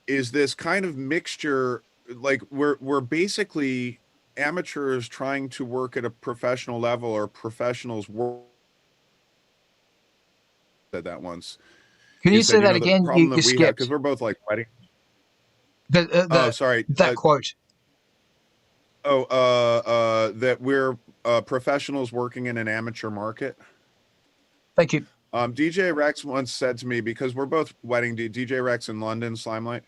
is this kind of mixture. Like we're basically amateurs trying to work at a professional level, or professionals work. Said that once. Can you say that the again? problem You that we have, skipped because we're both like wedding. oh, sorry. that quote. That we're professionals working in an amateur market. Thank you. DJ Rex once said to me, because we're both wedding DJ Rex in London, Slimelight.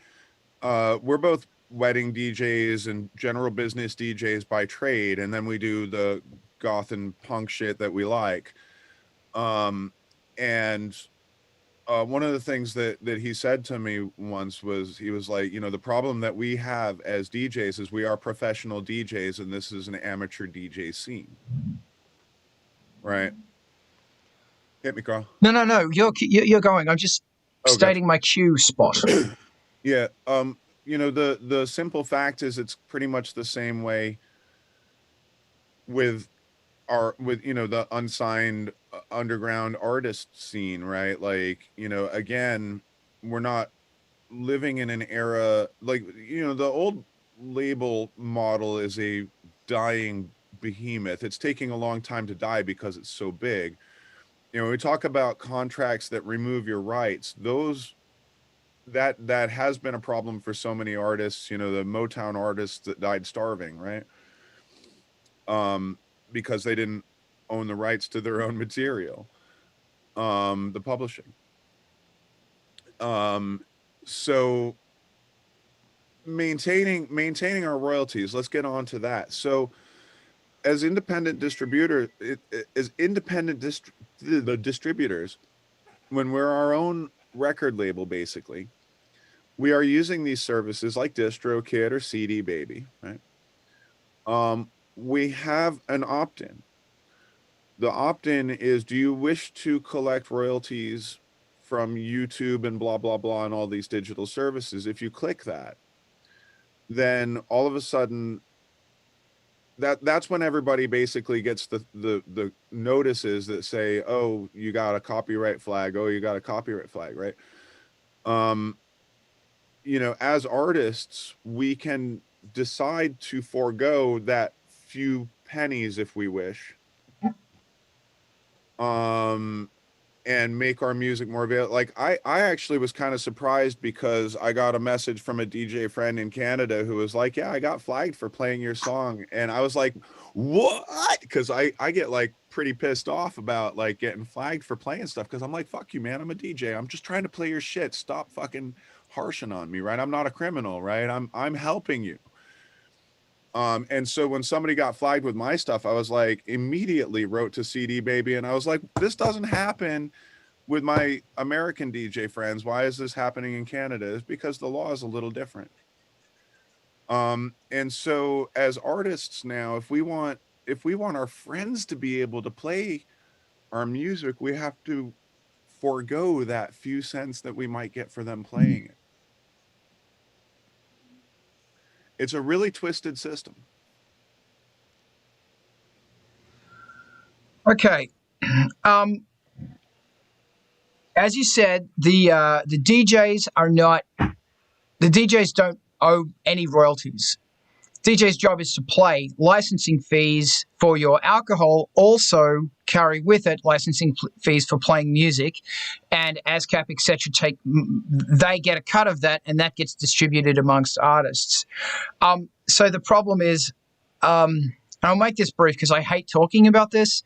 We're both wedding DJs and general business DJs by trade, and then we do the goth and punk shit that we like. And one of the things that he said to me once was, he was like, you know, the problem that we have as DJs is we are professional DJs, and this is an amateur DJ scene, right? Hit me, Carl. No. You're going. I'm just stating my cue spot. Yeah. You know, the simple fact is, it's pretty much the same way with you know, the unsigned underground artist scene, right? Like, you know, again, we're not living in an era like, you know, the old label model is a dying behemoth. It's taking a long time to die because it's so big. You know, when we talk about contracts that remove your rights, those that has been a problem for so many artists. You know, the Motown artists that died starving, right? Because they didn't own the rights to their own material, the publishing. So maintaining our royalties, let's get on to that. So as independent distributors, the distributors, when we're our own record label, basically, we are using these services like DistroKid or CD Baby, right? We have an opt-in. The opt-in is, do you wish to collect royalties from YouTube and blah, blah, blah, and all these digital services? If you click that, then all of a sudden, that's when everybody basically gets the notices that say, oh, you got a copyright flag. Oh, you got a copyright flag, right? You know, as artists, we can decide to forego that few pennies if we wish, and make our music more available. Like I actually was kind of surprised because I got a message from a DJ friend in Canada who was like, yeah, I got flagged for playing your song. And I was like, what? Because I get like pretty pissed off about like getting flagged for playing stuff, because I'm like, fuck you, man, I'm a DJ, I'm just trying to play your shit, stop fucking harshing on me, right? I'm not a criminal, right? I'm helping you. And so when somebody got flagged with my stuff, I was like, immediately wrote to CD Baby, and I was like, this doesn't happen with my American DJ friends. Why is this happening in Canada? It's because the law is a little different. And so as artists now, if we want our friends to be able to play our music, we have to forego that few cents that we might get for them playing it. It's a really twisted system. Okay. As you said, the DJs don't owe any royalties. DJ's job is to play. Licensing fees for your alcohol also carry with it licensing fees for playing music, and ASCAP, etc. They get a cut of that, and that gets distributed amongst artists. So the problem is, and I'll make this brief because I hate talking about this.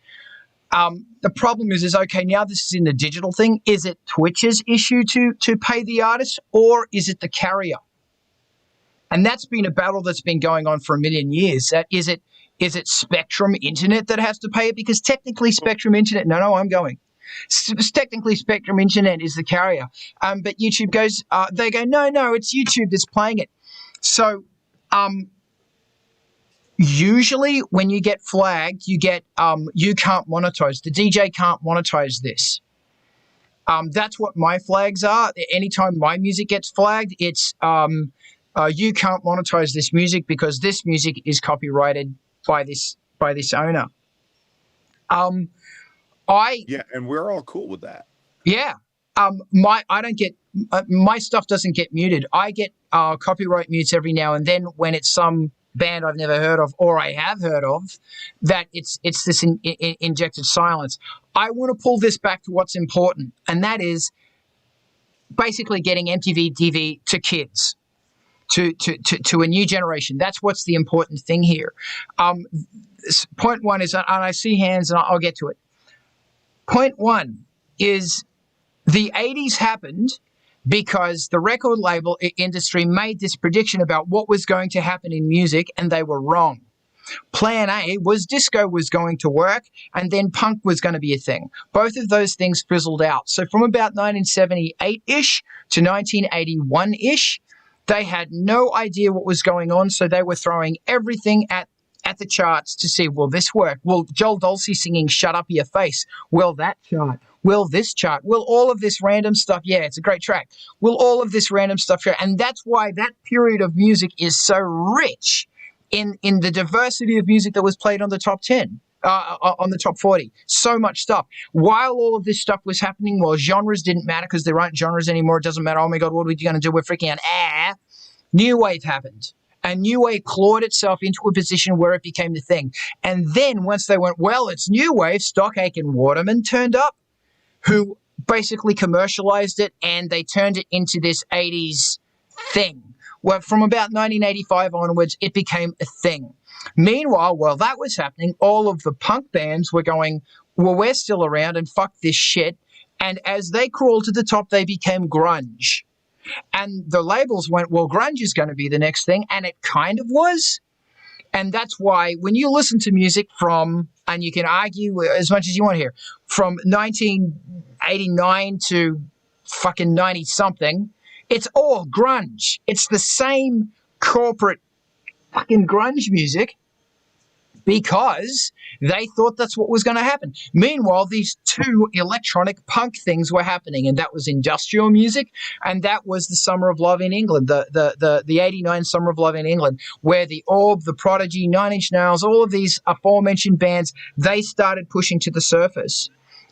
The problem is okay, now this is in the digital thing. Is it Twitch's issue to pay the artist, or is it the carrier? And that's been a battle that's been going on for a million years. Is it Spectrum Internet that has to pay it? Because technically Spectrum Internet, technically Spectrum Internet is the carrier. But YouTube goes, they go, no, it's YouTube that's playing it. So usually when you get flagged, you get, you can't monetize. The DJ can't monetize this. That's what my flags are. Anytime my music gets flagged, it's you can't monetize this music because this music is copyrighted by this owner. And we're all cool with that. Yeah. I don't get my stuff doesn't get muted. I get copyright mutes every now and then when it's some band I've never heard of or I have heard of, that it's this injected silence. I want to pull this back to what's important, and that is basically getting MTV TV to kids, to a new generation. That's what's the important thing here. Point one is, and I see hands, and I'll get to it. Point one is the 80s happened because the record label industry made this prediction about what was going to happen in music, and they were wrong. Plan A was disco was going to work, and then punk was going to be a thing. Both of those things fizzled out. So from about 1978-ish to 1981-ish, they had no idea what was going on, so they were throwing everything at the charts to see, will this work? Will Joel Dulce singing Shut Up Your Face, will that chart? Will this chart? Will all of this random stuff? Yeah, it's a great track. Will all of this random stuff chart? And that's why that period of music is so rich in the diversity of music that was played on the top 10, on the top 40. So much stuff. While all of this stuff was happening, well, genres didn't matter because there aren't genres anymore. It doesn't matter. Oh my God, what are we going to do? We're freaking out. New Wave happened. And New Wave clawed itself into a position where it became the thing. And then once they went, well, it's New Wave, Stock Aitken Waterman turned up, who basically commercialized it, and they turned it into this 80s thing. Well, from about 1985 onwards, it became a thing. Meanwhile, while that was happening, all of the punk bands were going, well, we're still around and fuck this shit. And as they crawled to the top, they became grunge. And the labels went, well, grunge is going to be the next thing. And it kind of was. And that's why when you listen to music from, and you can argue as much as you want here, from 1989 to fucking 90-something, it's all grunge. It's the same corporate fucking grunge music because they thought that's what was going to happen. Meanwhile, these two electronic punk things were happening, and that was industrial music, and that was the Summer of Love in England, the 89 Summer of Love in England, where the Orb, the Prodigy, Nine Inch Nails, all of these aforementioned bands, they started pushing to the surface.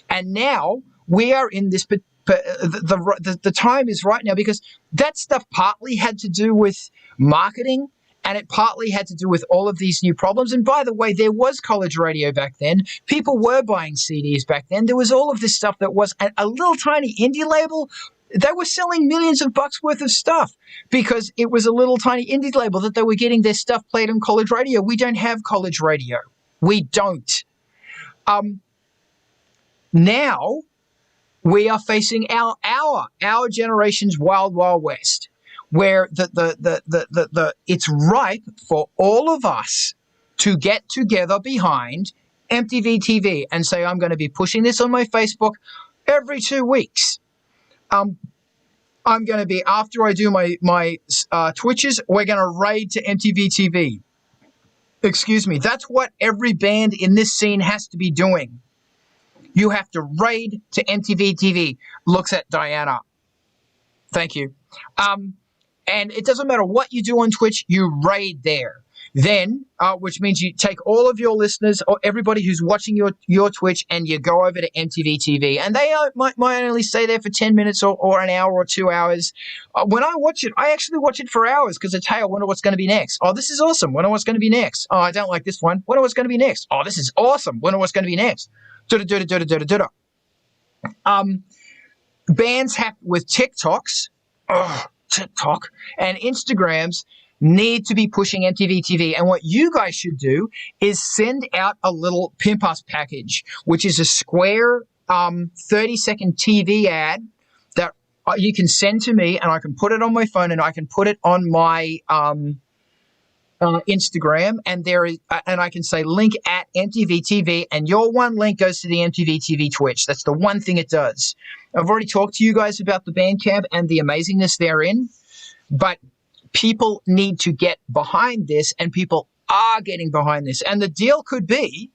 And now we are in this the time is right now, because that stuff partly had to do with marketing, and it partly had to do with all of these new problems. And by the way, there was college radio back then. People were buying CDs back then. There was all of this stuff that was a little tiny indie label. They were selling millions of bucks worth of stuff because it was a little tiny indie label that they were getting their stuff played on college radio. We don't have college radio. We don't. Now we are facing our generation's wild, wild west, where it's ripe for all of us to get together behind MTV TV and say, I'm going to be pushing this on my Facebook every 2 weeks. I'm going to be, after I do my Twitches, we're going to raid to MTV TV. Excuse me. That's what every band in this scene has to be doing. You have to raid to MTV TV. Looks at Diana. Thank you. And it doesn't matter what you do on Twitch, you raid there. Then, which means you take all of your listeners or everybody who's watching your Twitch and you go over to MTV TV. And they might only stay there for 10 minutes or an hour or 2 hours. When I watch it, I actually watch it for hours because it's, hey, I wonder what's going to be next. Oh, this is awesome. Wonder what's going to be next. Oh, I don't like this one. Wonder what's going to be next. Oh, this is awesome. Wonder what's going to be next. Bands have with TikToks, TikTok and Instagrams need to be pushing MTV TV. And what you guys should do is send out a little Pimp Us package, which is a square 30-second TV ad that you can send to me, and I can put it on my phone and I can put it on my Instagram, and and I can say link at MTV TV, and your one link goes to the MTV TV Twitch. That's the one thing it does. I've already talked to you guys about the Bandcamp and the amazingness therein, but people need to get behind this, and people are getting behind this. And the deal could be,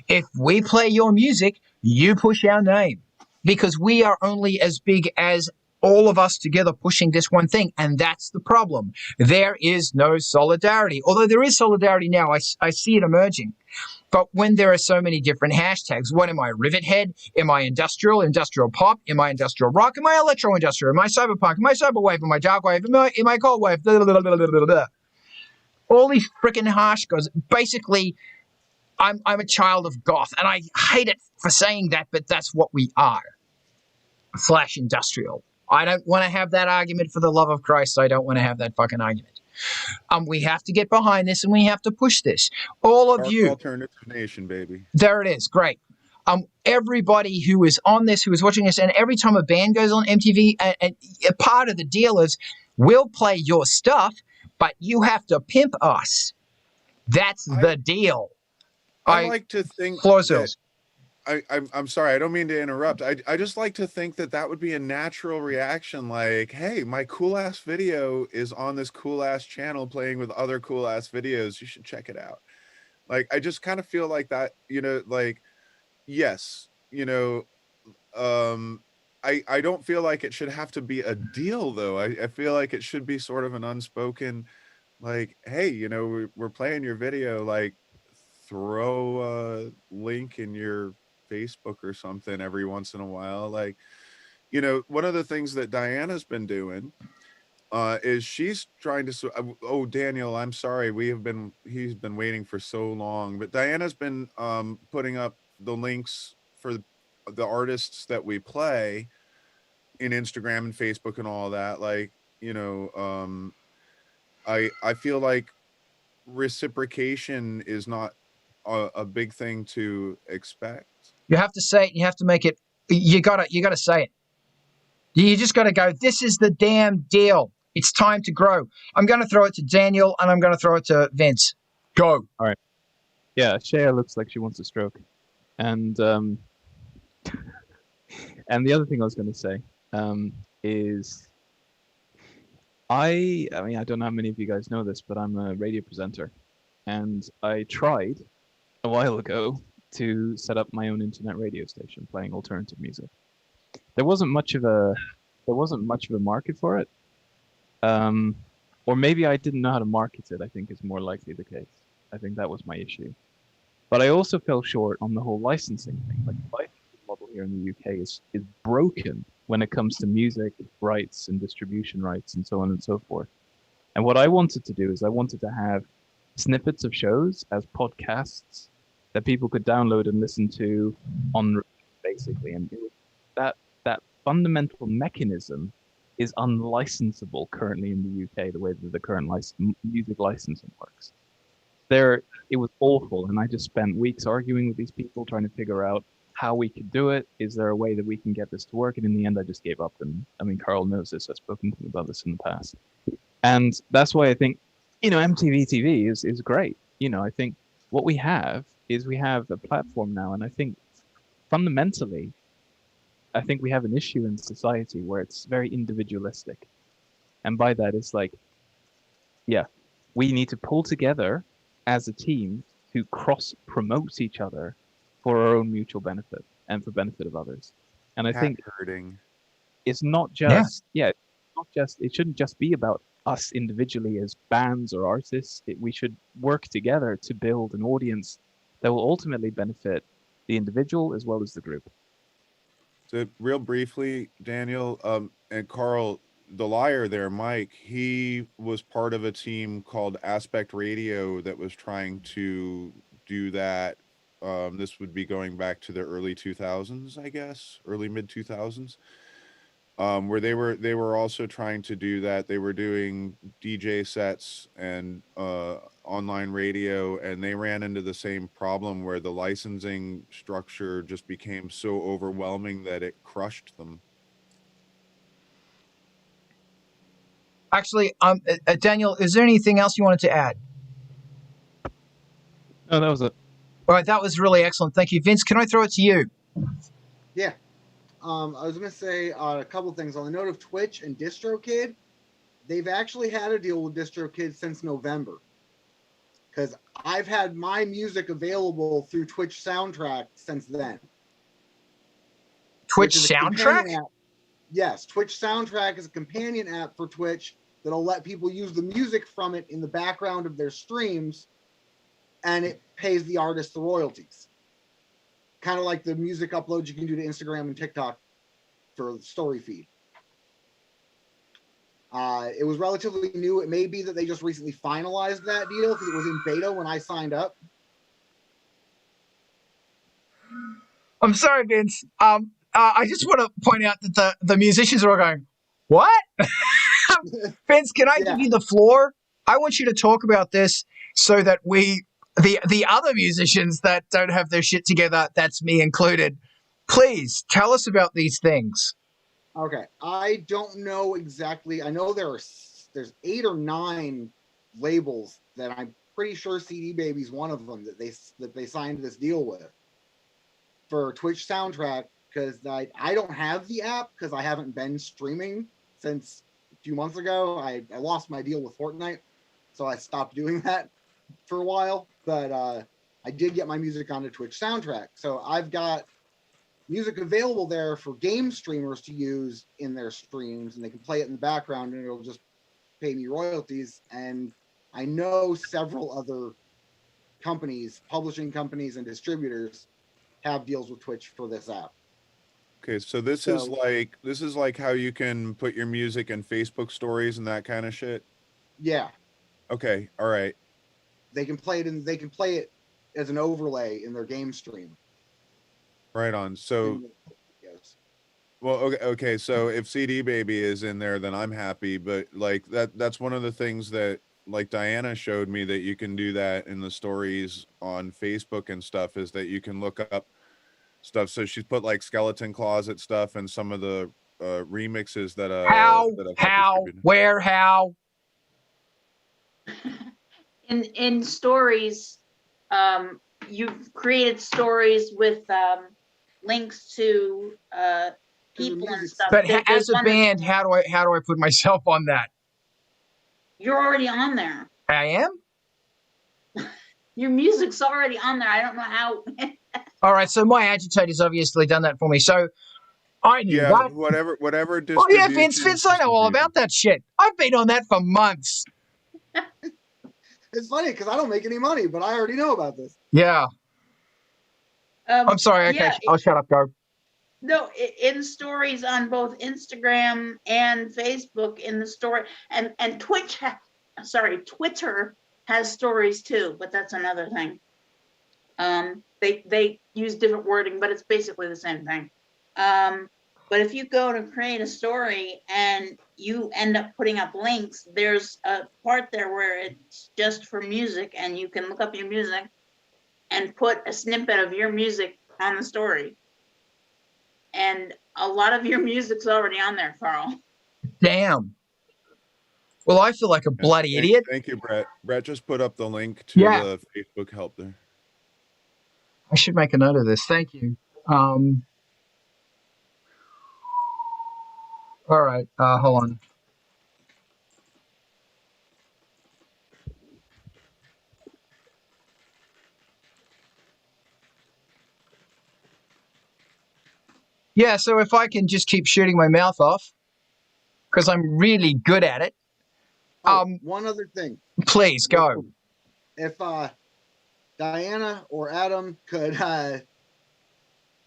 if we play your music, you push our name, because we are only as big as all of us together pushing this one thing. And that's the problem. There is no solidarity. Although there is solidarity now, I see it emerging. But when there are so many different hashtags, what am I, Rivethead? Am I industrial pop? Am I industrial rock? Am I electro-industrial? Am I cyberpunk? Am I cyberwave? Am I dark wave? Am I cold wave? Blah, blah, blah, blah, blah, blah. All these freaking harsh goes. Basically, I'm a child of goth, and I hate it for saying that, but that's what we are. / industrial. I don't want to have that argument, for the love of Christ. I don't want to have that fucking argument. We have to get behind this, and we have to push this. All of you. Alternative nation, baby. There it is. Great. Everybody who is on this, who is watching this, and every time a band goes on MTV, and a part of the deal is we'll play your stuff, but you have to pimp us. That's the deal. I like to think that, I'm sorry, I don't mean to interrupt. I just like to think that would be a natural reaction. Like, hey, my cool ass video is on this cool ass channel playing with other cool ass videos. You should check it out. Like, I just kind of feel like that, like, yes, I don't feel like it should have to be a deal though. I feel like it should be sort of an unspoken, like, hey, we're playing your video, like, throw a link in your Facebook or something every once in a while. Like, one of the things that Diana's been doing is she's trying to, oh, Daniel, I'm sorry. He's been waiting for so long, but Diana's been putting up the links for the artists that we play in Instagram and Facebook and all that. Like, I feel like reciprocation is not a big thing to expect. You have to say it. You have to make it. You gotta say it. You just gotta go, this is the damn deal. It's time to grow. I'm going to throw it to Daniel, and I'm going to throw it to Vince. Go. All right. Yeah, Shea looks like she wants a stroke. And and the other thing I was going to say is I mean, I don't know how many of you guys know this, but I'm a radio presenter. And I tried a while ago to set up my own internet radio station playing alternative music. There wasn't much of a market for it. Or maybe I didn't know how to market it, I think is more likely the case. I think that was my issue. But I also fell short on the whole licensing thing. Like, the licensing model here in the UK is broken when it comes to music rights and distribution rights and so on and so forth. And what I wanted to do is I wanted to have snippets of shows as podcasts that people could download and listen to on, basically. And it was that fundamental mechanism is unlicensable currently in the UK, the way that the current music licensing works. It was awful, and I just spent weeks arguing with these people, trying to figure out how we could do it. Is there a way that we can get this to work? And in the end, I just gave up. And I mean, Carl knows this. I've spoken to him about this in the past. And that's why I think, MTV TV is great. I think what we have is we have a platform now, and I think fundamentally, I think we have an issue in society where it's very individualistic. And by that, it's like, yeah, we need to pull together as a team to cross promote each other for our own mutual benefit and for benefit of others. And I Cat think herding. it's not just, it shouldn't just be about us individually as bands or artists. We should work together to build an audience that will ultimately benefit the individual as well as the group. So real briefly, Daniel, and Carl, the liar there, Mike, he was part of a team called Aspect Radio that was trying to do that. This would be going back to the early 2000s, I guess, early mid 2000s. Where they were also trying to do that. They were doing DJ sets and online radio, and they ran into the same problem where the licensing structure just became so overwhelming that it crushed them. Actually, Daniel, is there anything else you wanted to add? No, that was it. All right, that was really excellent. Thank you. Vince, can I throw it to you? Yeah. I was going to say a couple things. On the note of Twitch and DistroKid, they've actually had a deal with DistroKid since November. Because I've had my music available through Twitch Soundtrack since then. Twitch Soundtrack? Yes, Twitch Soundtrack is a companion app for Twitch that'll let people use the music from it in the background of their streams, and it pays the artist the royalties. Kind of like the music uploads you can do to Instagram and TikTok for the story feed. It was relatively new. It may be that they just recently finalized that deal because it was in beta when I signed up. I'm sorry, Vince. I just want to point out that the musicians are all going, what? Vince, can I give you the floor? I want you to talk about this so that the other musicians that don't have their shit together, that's me included, please tell us about these things. Okay, I don't know exactly. I know there's 8 or 9 labels that I'm pretty sure CD Baby's one of them that they signed this deal with for Twitch Soundtrack, because I don't have the app because I haven't been streaming since a few months ago. I lost my deal with Fortnite, so I stopped doing that for a while. But I did get my music onto Twitch Soundtrack, so I've got music available there for game streamers to use in their streams, and they can play it in the background and it'll just pay me royalties. And I know several other companies, publishing companies and distributors, have deals with Twitch for this app. Okay, so this is like how you can put your music in Facebook stories and that kind of shit. Yeah. Okay, all right. They can play it as an overlay in their game stream. Right on. So, well, okay. So if CD Baby is in there, then I'm happy. But like that's one of the things that like Diana showed me that you can do that in the stories on Facebook and stuff, is that you can look up stuff. So she's put like Skeleton Closet stuff and some of the remixes that how in stories, you've created stories with links to people and stuff. But as a band, how do I put myself on that? You're already on there. I am? Your music's already on there. I don't know how. All right, so my agitator's obviously done that for me. So I knew that. Whatever. Oh yeah, Vince, I know all about that shit. I've been on that for months. It's funny because I don't make any money, but I already know about this. Yeah. I'm sorry. Okay, I'll shut up, go. No, in stories on both Instagram and Facebook, in the story, and Twitch, Twitter has stories too, but that's another thing. They use different wording, but it's basically the same thing. But if you go to create a story and you end up putting up links, there's a part there where it's just for music, and you can look up your music and put a snippet of your music on the story. And a lot of your music's already on there, Carl. Damn. Well, I feel like a bloody idiot. Thank you, Brett. Brett just put up the link to the Facebook help there. I should make a note of this. Thank you. All right. Hold on. Yeah, so if I can just keep shooting my mouth off, because I'm really good at it. One other thing. Please go. If Diana or Adam could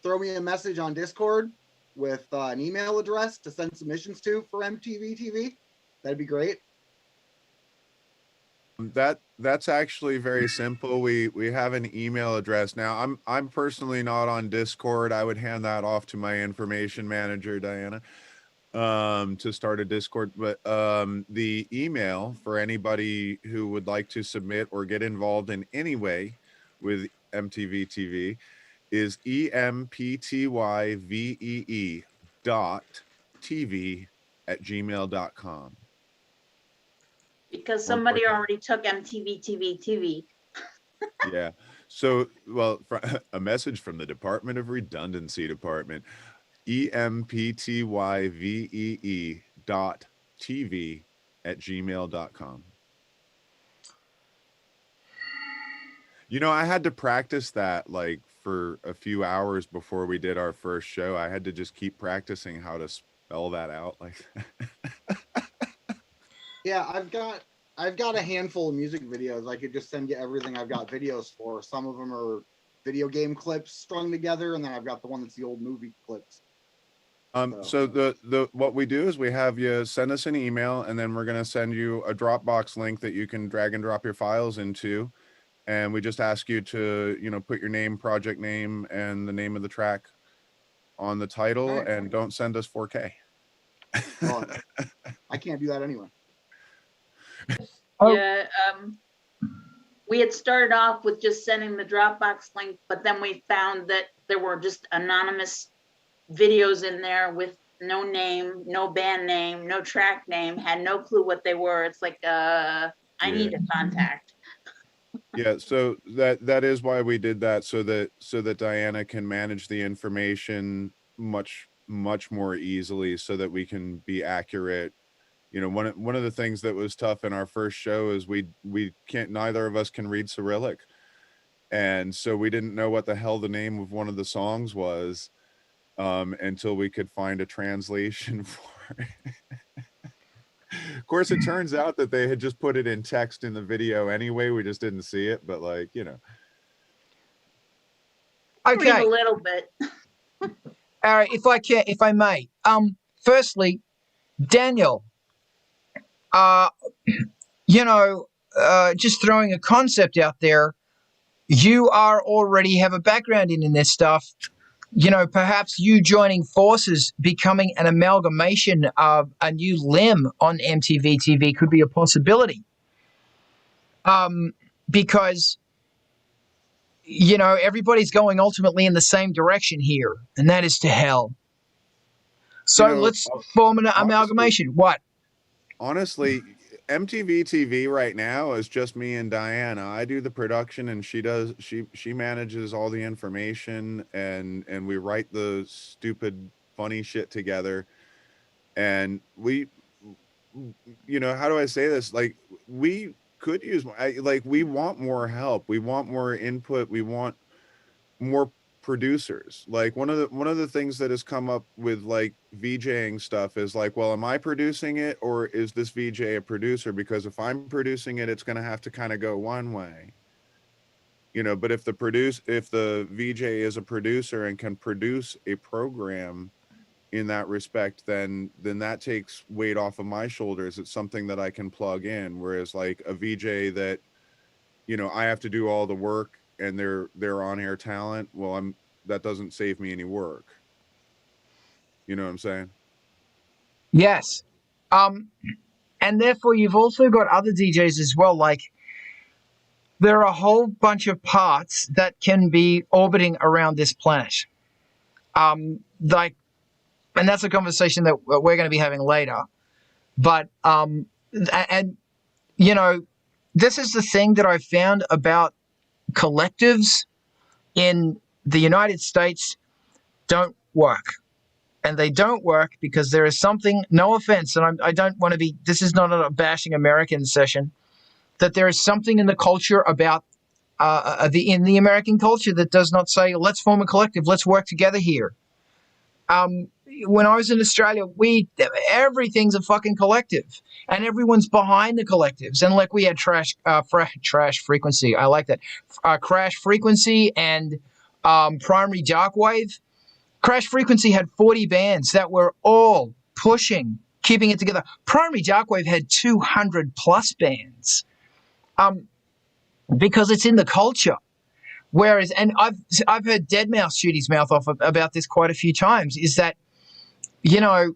throw me a message on Discord with an email address to send submissions to for MTV TV, that'd be great. That's actually very simple. We have an email address now. I'm personally not on Discord. I would hand that off to my information manager, Diana, to start a Discord. But the email for anybody who would like to submit or get involved in any way with MTV TV is emptyvee.tv@gmail.com. Because somebody already took MTV TV. Yeah. So, well, a message from the Department of Redundancy Department, emptyvee.tv@gmail.com. You know, I had to practice that like for a few hours before we did our first show. I had to just keep practicing how to spell that out. Like, yeah, I've got a handful of music videos. I could just send you everything I've got videos for. Some of them are video game clips strung together, and then I've got the one that's the old movie clips. So the what we do is we have you send us an email, and then we're going to send you a Dropbox link that you can drag and drop your files into. And we just ask you to, you know, put your name, project name, and the name of the track on the title, right, and don't send us 4K. Well, I can't do that anyway. Yeah, we had started off with just sending the Dropbox link, but then we found that there were just anonymous videos in there with no name, no band name, no track name, had no clue what they were. It's like, I need a contact. Yeah, so that is why we did that, so that Diana can manage the information much more easily, so that we can be accurate. You know, one of the things that was tough in our first show is we can't, neither of us can read Cyrillic, and so we didn't know what the hell the name of one of the songs was until we could find a translation for it. Of course, it turns out that they had just put it in text in the video anyway. We just didn't see it, but like, you know. Okay. Read a little bit. All right, if I may. Firstly, Daniel, you know, just throwing a concept out there, you already have a background in this stuff. You know, perhaps you joining forces, becoming an amalgamation of a new limb on MTV TV could be a possibility. Because, you know, everybody's going ultimately in the same direction here, and that is to hell. So, you know, let's form an amalgamation. What? Honestly, MTV TV right now is just me and Diana. I do the production, and she manages all the information, and we write the stupid funny shit together. And we, you know, how do I say this? Like, we could use, like, we want more help. We want more input. We want more producers. Like one of the things that has come up with like VJing stuff is like, well, am I producing it, or is this VJ a producer? Because if I'm producing it, it's going to have to kind of go one way, you know. But if the VJ is a producer and can produce a program in that respect, then that takes weight off of my shoulders. It's something that I can plug in. Whereas like a VJ that, you know, I have to do all the work, and they're on-air talent, well, that doesn't save me any work. You know what I'm saying? Yes. And therefore you've also got other DJs as well. Like, there are a whole bunch of parts that can be orbiting around this planet. Like, and that's a conversation that we're going to be having later. But, and, you know, this is the thing that I found about collectives in the United States don't work. and they don't work because there is something, no offense, and I don't want to be, this is not a bashing American session, that there is something in the culture about in the American culture that does not say, let's form a collective, let's work together here. When I was in Australia, everything's a fucking collective, and everyone's behind the collectives. And like we had trash frequency, I like that, crash frequency and primary dark wave. Crash frequency had 40 bands that were all pushing, keeping it together. Primary dark wave had 200 plus bands, because it's in the culture. Whereas, and I've heard Deadmau5 shoot his mouth off about this quite a few times, is that, you know,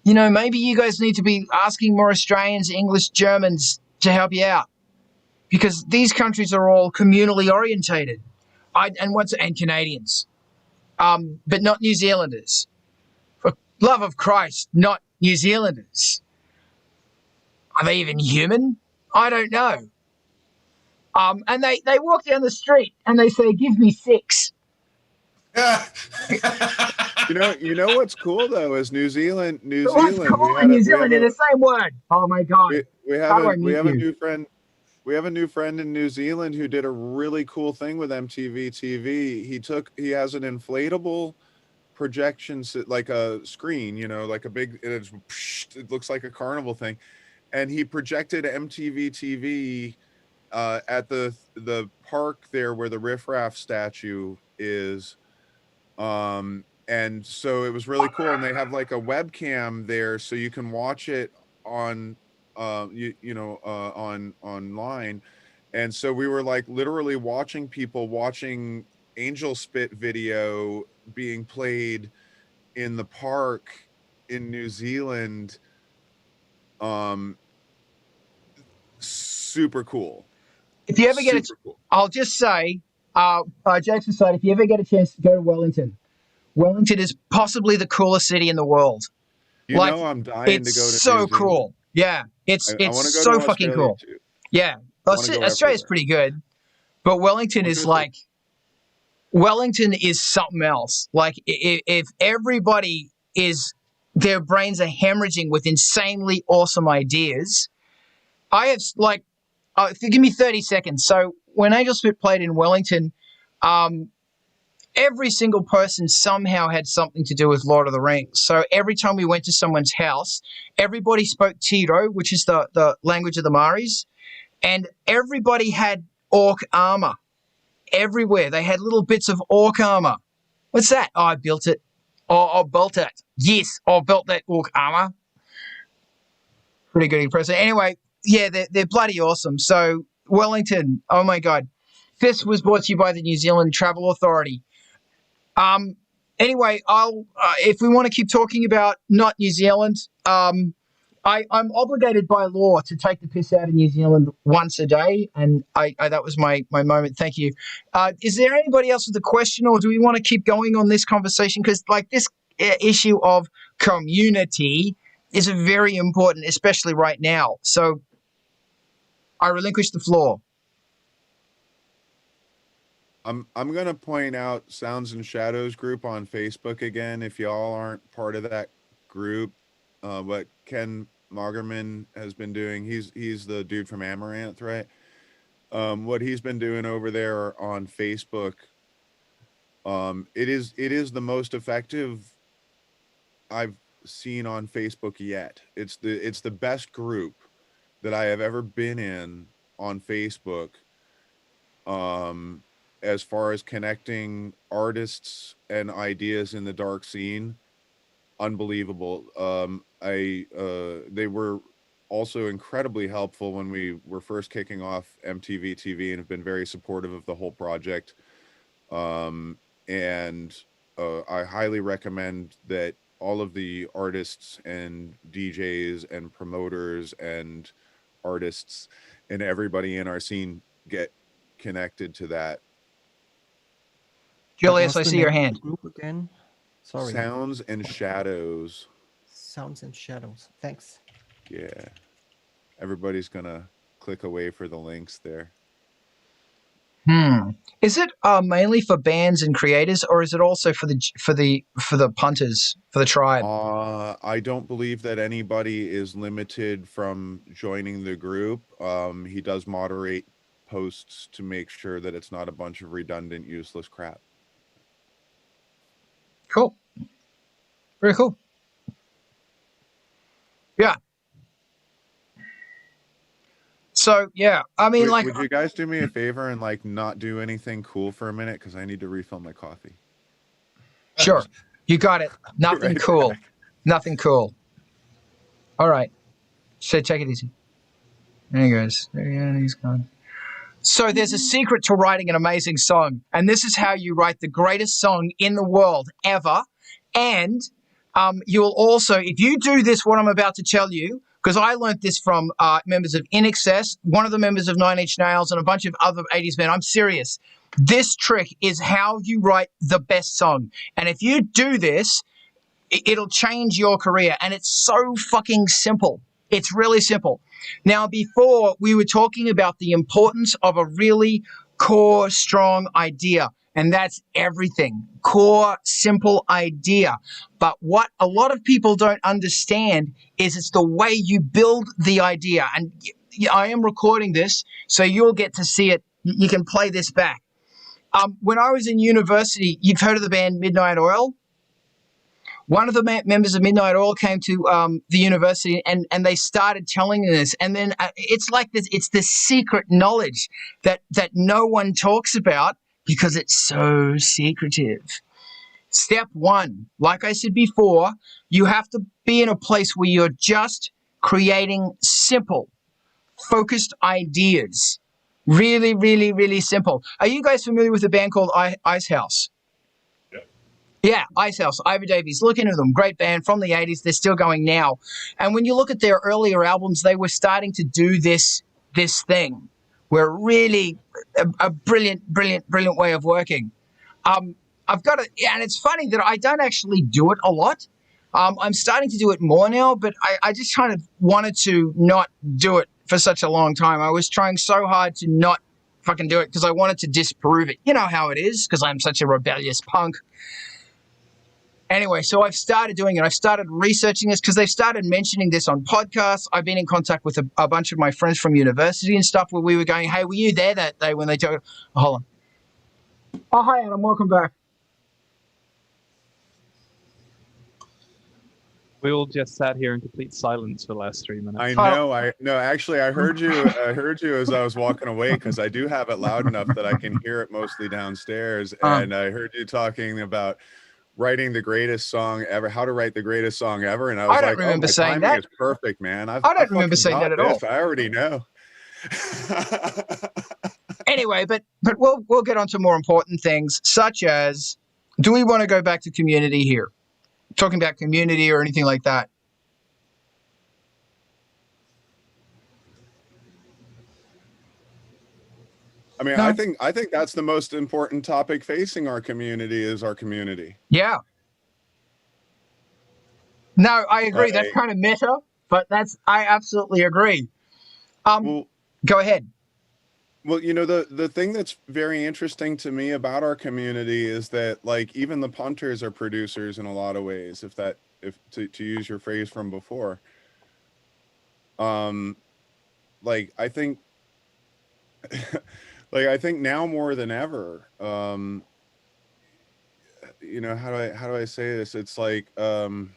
maybe you guys need to be asking more Australians, English, Germans to help you out, because these countries are all communally orientated, and Canadians, but not New Zealanders. For love of Christ, not New Zealanders. Are they even human? I don't know. And they walk down the street and they say, "Give me 6." You know what's cool though is New Zealand. What's cool in New Zealand in the same word? Oh my God! We have a new friend. We have a new friend in New Zealand who did a really cool thing with MTV TV. He has an inflatable projection, like a screen, like a big. It looks like a carnival thing, and he projected MTV TV at the park there where the Riff Raff statue is. And so it was really cool, and they have like a webcam there so you can watch it on online. And so we were like literally watching Angel Spit video being played in the park in New Zealand. Super cool. If you ever get I'll just say, jokes aside, if you ever get a chance to go to Wellington is possibly the coolest city in the world. I'm dying to go to It's so cool. Yeah, it's so fucking cool. Too. Yeah, Australia's pretty good, but Wellington is something else. Like if everybody their brains are hemorrhaging with insanely awesome ideas. I have give me 30 seconds. So when Angel Spit played in Wellington, every single person somehow had something to do with Lord of the Rings. So every time we went to someone's house, everybody spoke Tiro, which is the language of the Maoris, and everybody had orc armor everywhere. They had little bits of orc armor. What's that? Oh, I built it. Oh, I built it. Yes, I built that orc armor. Pretty good impression. Anyway, yeah, they're bloody awesome. So Wellington, oh my God. This was brought to you by the New Zealand Travel Authority. Anyway, if we want to keep talking about not New Zealand, I'm obligated by law to take the piss out of New Zealand once a day, and that was my moment. Thank you. Is there anybody else with a question, or do we want to keep going on this conversation? Because this issue of community is very important, especially right now. So I relinquish the floor. I'm going to point out Sounds and Shadows group on Facebook again. If y'all aren't part of that group, what Ken Magerman has been doing, he's the dude from Amaranth, right? What he's been doing over there on Facebook, it is the most effective I've seen on Facebook yet. It's the best group that I have ever been in on Facebook. As far as connecting artists and ideas in the dark scene, unbelievable. They were also incredibly helpful when we were first kicking off MTV TV and have been very supportive of the whole project. And I highly recommend that all of the artists and DJs and promoters and artists and everybody in our scene get connected to that. Julius, I see your hand. Group again. Sorry. Sounds and Shadows. Sounds and Shadows. Thanks. Yeah. Everybody's gonna click away for the links there. Is it mainly for bands and creators, or is it also for the punters, for the tribe? I don't believe that anybody is limited from joining the group. He does moderate posts to make sure that it's not a bunch of redundant, useless crap. Cool. Very cool. Yeah. So yeah, I mean, Would you guys do me a favor and like not do anything cool for a minute, because I need to refill my coffee. Sure, you got it. Nothing Right cool. back. Nothing cool. All right. So take it easy. There he goes. Yeah, he's gone. So there's a secret to writing an amazing song, and this is how you write the greatest song in the world ever. And you'll also, if you do this, what I'm about to tell you, because I learned this from members of In Excess, one of the members of Nine Inch Nails, and a bunch of other 80s men. I'm serious. This trick is how you write the best song. And if you do this, it'll change your career. And it's so fucking simple. It's really simple. Now, before we were talking about the importance of a really core, strong idea. And that's everything. Core, simple idea. But what a lot of people don't understand is it's the way you build the idea. And I am recording this, so you'll get to see it. You can play this back. When I was in university, you've heard of the band Midnight Oil? One of the members of Midnight Oil came to the university, and they started telling this. And then it's like this. It's this secret knowledge that no one talks about because it's so secretive. Step one, like I said before, you have to be in a place where you're just creating simple, focused ideas. Really, really, really simple. Are you guys familiar with a band called Icehouse? Yeah, Icehouse, Ivor Davies. Look into them. Great band from the 80s. They're still going now. And when you look at their earlier albums, they were starting to do this thing where really a brilliant way of working. I've got it, and it's funny that I don't actually do it a lot. I'm starting to do it more now, but I just kind of wanted to not do it for such a long time. I was trying so hard to not fucking do it because I wanted to disprove it. You know how it is, because I'm such a rebellious punk. Anyway, so I've started doing it. I've started researching this because they've started mentioning this on podcasts. I've been in contact with a bunch of my friends from university and stuff where we were going, hey, were you there that day when they told? Oh, hold on. Oh, hi, Adam. Welcome back. We all just sat here in complete silence for the last 3 minutes. I know. Actually, I heard you. I heard you as I was walking away, because I do have it loud enough that I can hear it mostly downstairs. And I heard you talking about writing the greatest song ever, how to write the greatest song ever. And I was I don't like, remember my saying timing that. is perfect, man. I don't remember saying that at all. I already know. Anyway, but we'll get on to more important things, such as, do we want to go back to community here? Talking about community or anything like that. I mean, No. I think that's the most important topic facing our community is our community. Yeah. No, I agree. That's kind of meta, but I absolutely agree. Go ahead. Well, you know, the thing that's very interesting to me about our community is that, like, even the punters are producers in a lot of ways, if to use your phrase from before. Like, I think like, I think now more than ever, you know, how do I say this? It's like, you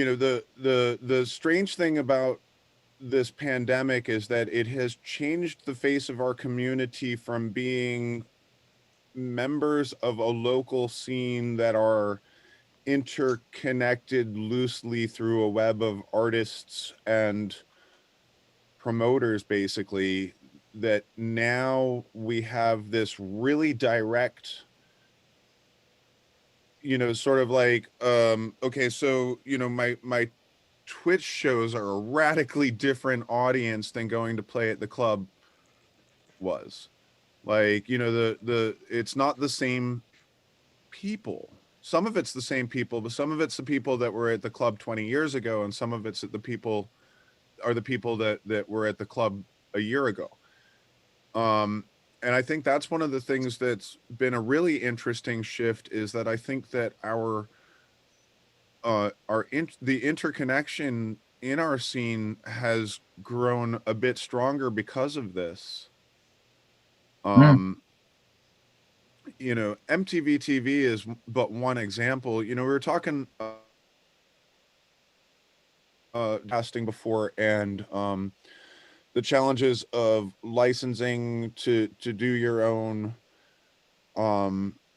know, the strange thing about this pandemic is that it has changed the face of our community from being members of a local scene that are interconnected loosely through a web of artists and promoters, basically, that now we have this really direct, you know, sort of like, okay, so, you know, my Twitch shows are a radically different audience than going to play at the club was. Like, you know, it's not the same people. Some of it's the same people, but some of it's the people that were at the club 20 years ago, and some of it's the people that were at the club a year ago. And I think that's one of the things that's been a really interesting shift, is that I think that the interconnection in our scene has grown a bit stronger because of this. MTV TV is but one example. We were talking casting before, and the challenges of licensing to do your own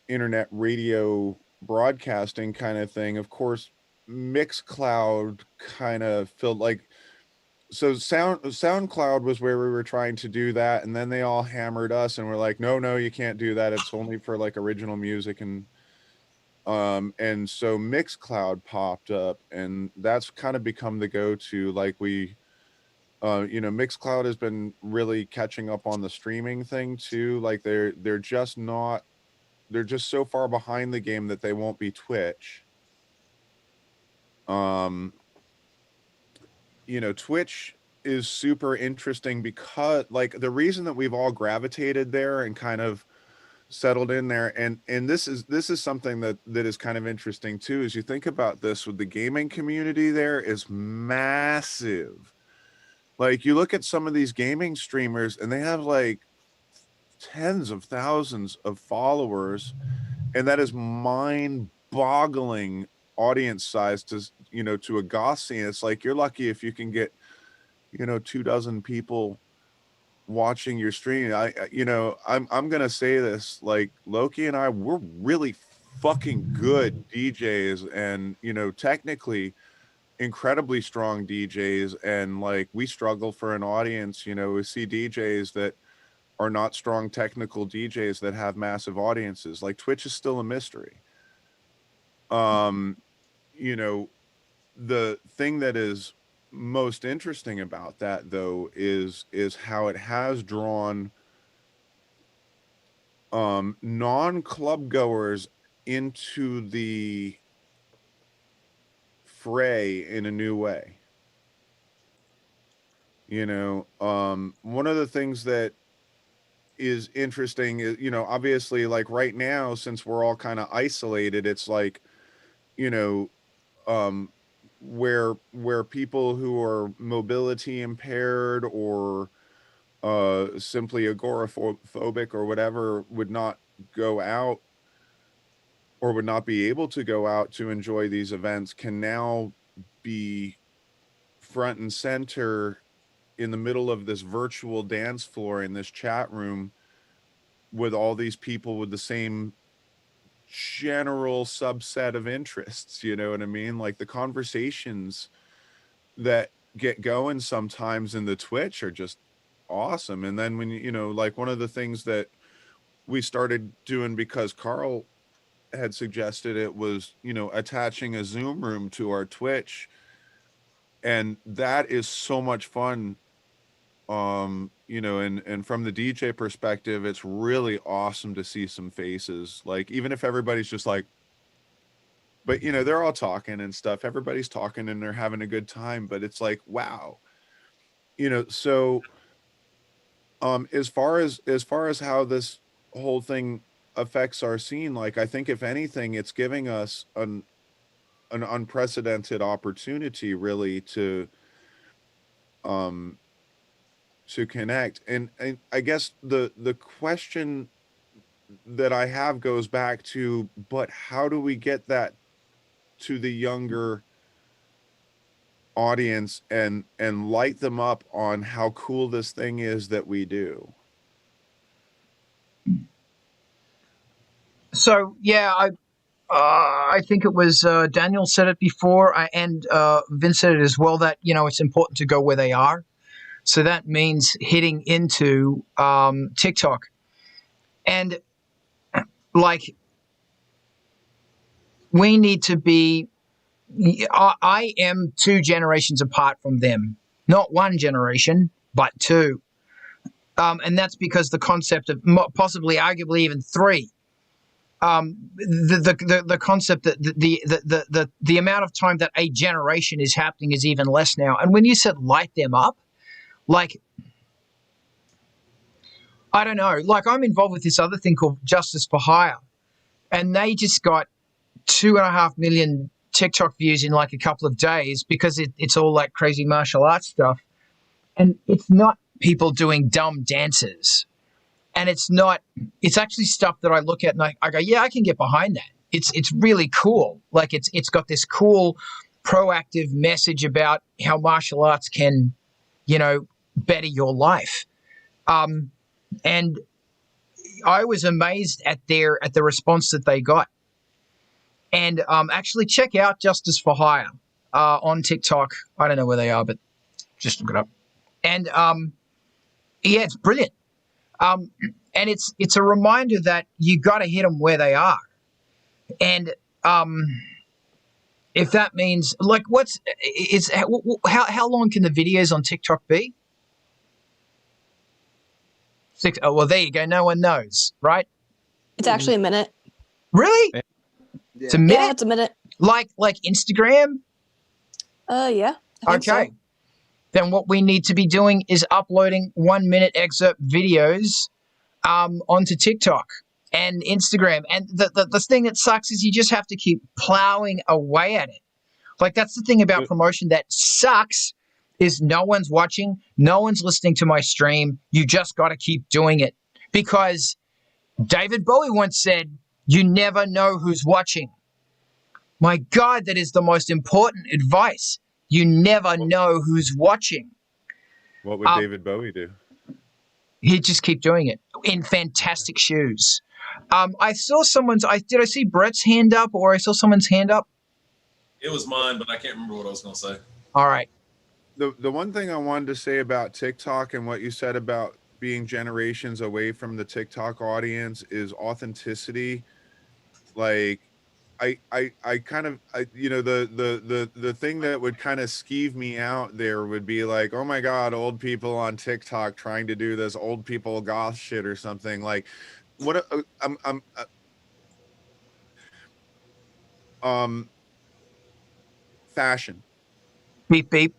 internet radio broadcasting kind of thing. Of course, Mixcloud kind of felt like, so SoundCloud was where we were trying to do that, and then they all hammered us and were like, no, you can't do that, it's only for like original music. And so Mixcloud popped up, and that's kind of become the go-to. Like Mixcloud has been really catching up on the streaming thing too. Like they're just so far behind the game that they won't be Twitch. Twitch is super interesting because, like, the reason that we've all gravitated there and kind of settled in there, and this is something that is kind of interesting too, is you think about this, with the gaming community there is massive. Like, you look at some of these gaming streamers and they have like tens of thousands of followers, and that is mind-boggling audience size to a goth scene. It's like, you're lucky if you can get 24 people watching your stream. I'm gonna say this, like, Loki and I, we're really fucking good DJs, and technically incredibly strong DJs, and like, we struggle for an audience. We see DJs that are not strong technical DJs that have massive audiences. Like, Twitch is still a mystery. The thing that is most interesting about that, though, is how it has drawn non-club goers into the fray in a new way. One of the things that is interesting is, obviously, like, right now, since we're all kind of isolated, it's like, where people who are mobility impaired or simply agoraphobic or whatever would not go out, or would not be able to go out to enjoy these events, can now be front and center in the middle of this virtual dance floor in this chat room with all these people with the same general subset of interests. You know what I mean? Like, the conversations that get going sometimes in the Twitch are just awesome. And then when like, one of the things that we started doing, because Carl had suggested it, was attaching a Zoom room to our Twitch, and that is so much fun. And from the DJ perspective, it's really awesome to see some faces, like, even if everybody's just like, but they're all talking and stuff, everybody's talking and they're having a good time, but it's like, wow. So as far as how this whole thing affects our scene, like, I think if anything, it's giving us an unprecedented opportunity, really, to connect. And I guess the question that I have goes back to, but how do we get that to the younger audience and light them up on how cool this thing is that we do? So yeah, I think it was Daniel said it before, and Vince said it as well, that it's important to go where they are. So that means hitting into TikTok, and like, we need to be. I am 2 generations apart from them, not 1 generation, but 2, and that's because the concept of possibly, arguably, even 3. The concept that the amount of time that a generation is happening is even less now. And when you said light them up, like, I don't know. Like, I'm involved with this other thing called Justice for Hire, and they just got 2.5 million TikTok views in like a couple of days because it's all like crazy martial arts stuff. And it's not people doing dumb dances. And it's actually stuff that I look at and I go, yeah, I can get behind that. It's really cool. Like, it's got this cool proactive message about how martial arts can, better your life. And I was amazed at the response that they got. And actually check out Justice for Hire on TikTok. I don't know where they are, but just look it up. And yeah, it's brilliant. And it's a reminder that you got to hit them where they are. And if that means, like, how long can the videos on TikTok be? 6. Oh, well, there you go. No one knows, right? It's actually a minute. Really? Yeah. It's a minute? Yeah, it's a minute. Like Instagram? Yeah. I think Okay. so. Then what we need to be doing is uploading 1-minute excerpt videos onto TikTok and Instagram. And the thing that sucks is you just have to keep plowing away at it. Like, that's the thing about promotion that sucks, is no one's watching, no one's listening to my stream. You just got to keep doing it. Because David Bowie once said, you never know who's watching. My God, that is the most important advice. You never know who's watching. What would David Bowie do? He'd just keep doing it in fantastic shoes. I saw did I see Brett's hand up, or I saw someone's hand up? It was mine, but I can't remember what I was going to say. All right. The one thing I wanted to say about TikTok and what you said about being generations away from the TikTok audience is authenticity. Like, the thing that would kind of skeeve me out there would be like, oh my God, old people on TikTok trying to do this old people goth shit or something. Like, what? Fashion. Beep beep.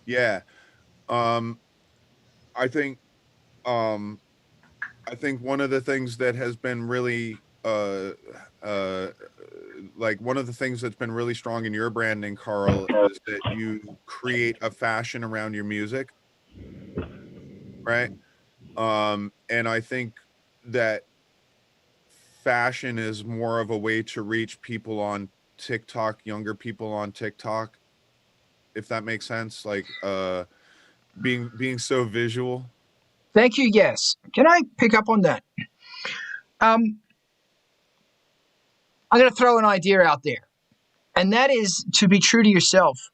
Yeah. I think one of the things that has been really like one of the things that's been really strong in your branding, Carl, is that you create a fashion around your music, right? And I think that fashion is more of a way to reach people on TikTok, younger people on TikTok, if that makes sense. Like being so visual. Thank you. Yes. Can I pick up on that? I'm going to throw an idea out there, and that is to be true to yourself.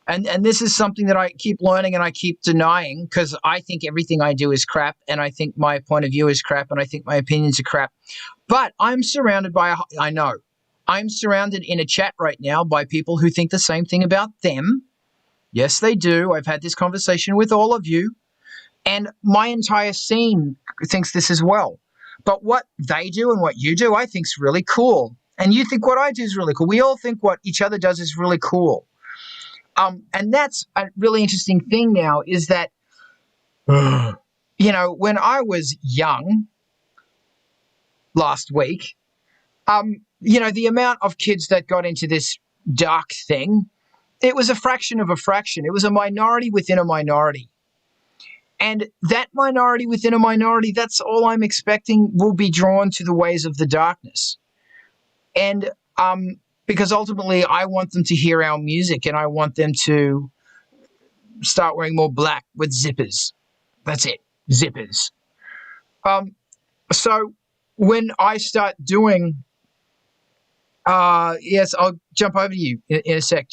And this is something that I keep learning and I keep denying, because I think everything I do is crap, and I think my point of view is crap, and I think my opinions are crap. But I'm surrounded I'm surrounded in a chat right now by people who think the same thing about them. Yes, they do. I've had this conversation with all of you, and my entire scene thinks this as well. But what they do and what you do, I think is really cool. And you think what I do is really cool. We all think what each other does is really cool. And that's a really interesting thing now, is that, when I was young last week, the amount of kids that got into this dark thing, it was a fraction of a fraction. It was a minority within a minority. And that minority within a minority, that's all I'm expecting, will be drawn to the ways of the darkness. And because ultimately I want them to hear our music, and I want them to start wearing more black with zippers. That's it, zippers. So when I start doing, yes, I'll jump over to you in a sec,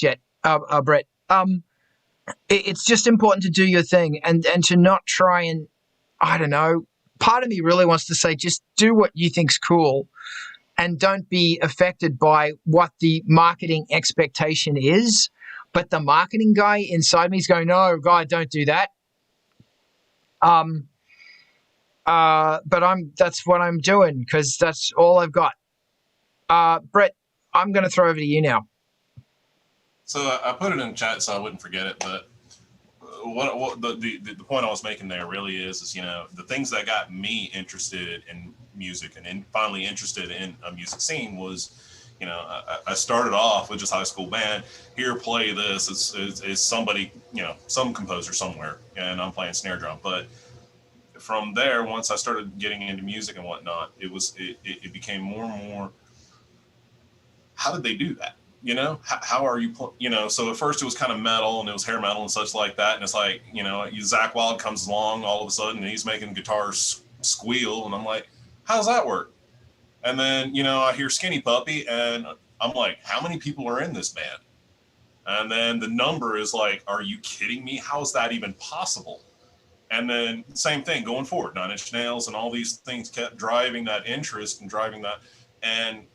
Brett. It's just important to do your thing and to not try and, I don't know, part of me really wants to say just do what you think's cool, and don't be affected by what the marketing expectation is. But the marketing guy inside me is going, no, God, don't do that. But that's what I'm doing, because that's all I've got. Brett, I'm going to throw over to you now. So I put it in chat so I wouldn't forget it, but what the point I was making there really is, you know, the things that got me interested in music and finally interested in a music scene was, you know, I started off with just high school band. Here, play this. It's somebody, you know, some composer somewhere, and I'm playing snare drum. But from there, once I started getting into music and whatnot, it became more and more. How did they do that? You know, how are you, you know, so at first it was kind of metal and it was hair metal and such like that. And it's like, you know, Zach Wild comes along all of a sudden and he's making guitars squeal. And I'm like, how does that work? And then, you know, I hear Skinny Puppy and I'm like, how many people are in this band? And then the number is like, are you kidding me? How is that even possible? And then same thing going forward, Nine Inch Nails and all these things kept driving that interest and driving that. And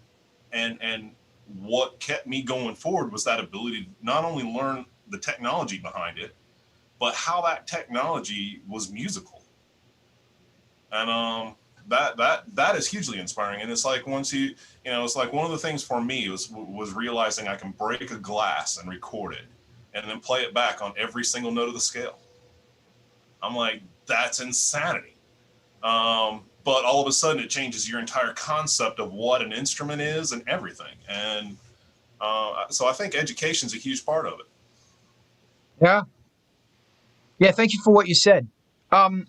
what kept me going forward was that ability to not only learn the technology behind it, but how that technology was musical. And that is hugely inspiring. And it's like once you know, it's like one of the things for me was realizing I can break a glass and record it and then play it back on every single note of the scale. I'm like, that's insanity. But all of a sudden it changes your entire concept of what an instrument is and everything. And so I think education is a huge part of it. Yeah. Yeah, thank you for what you said. Well,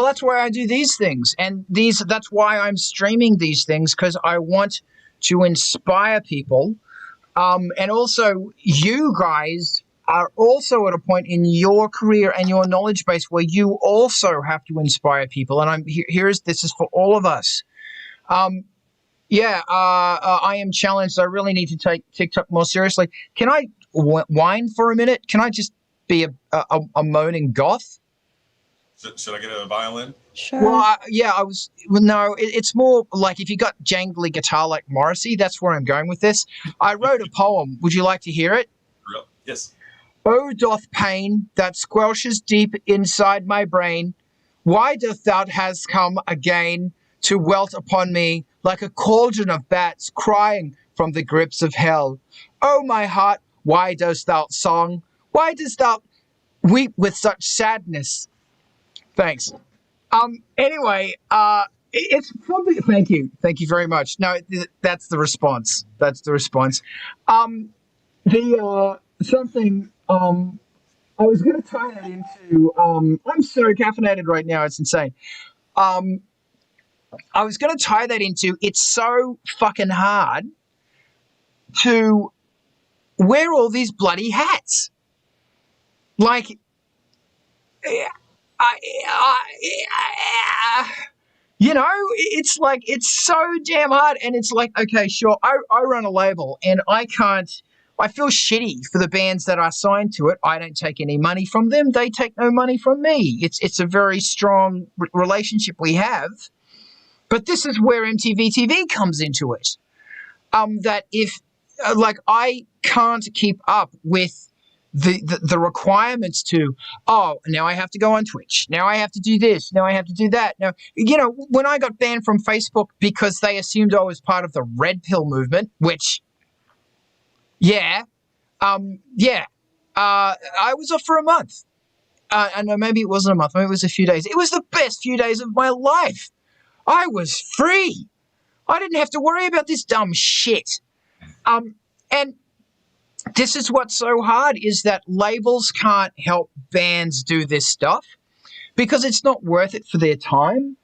that's why I do these things. And that's why I'm streaming these things, because I want to inspire people. And also, you guys are also at a point in your career and your knowledge base where you also have to inspire people. And this is for all of us. I am challenged. I really need to take TikTok more seriously. Can I whine for a minute? Can I just be a moaning goth? Should I get a violin? Sure. Well, it's more like if you got jangly guitar like Morrissey, that's where I'm going with this. I wrote a poem. Would you like to hear it? Yes. Oh, doth pain that squelches deep inside my brain, why doth thou has come again to welt upon me like a cauldron of bats crying from the grips of hell? Oh, my heart, why dost thou song? Why dost thou weep with such sadness? Thanks. Anyway, it's something. Thank you very much. No, that's the response. Something. I was going to tie that into. I'm so caffeinated right now. It's insane. I was going to tie that into. It's so fucking hard to wear all these bloody hats. Like, you know, it's like, it's so damn hard. And it's like, okay, sure, I run a label and I feel shitty for the bands that are signed to it. I don't take any money from them. They take no money from me. It's a very strong relationship we have. But this is where MTV TV comes into it. That if, I can't keep up with the requirements to, now I have to go on Twitch. Now I have to do this. Now I have to do that. Now, you know, when I got banned from Facebook because they assumed I was part of the Red Pill movement, which, I was off for a month. No, maybe it wasn't a month. Maybe it was a few days. It was the best few days of my life. I was free. I didn't have to worry about this dumb shit. And this is what's so hard, is that labels can't help bands do this stuff because it's not worth it for their time.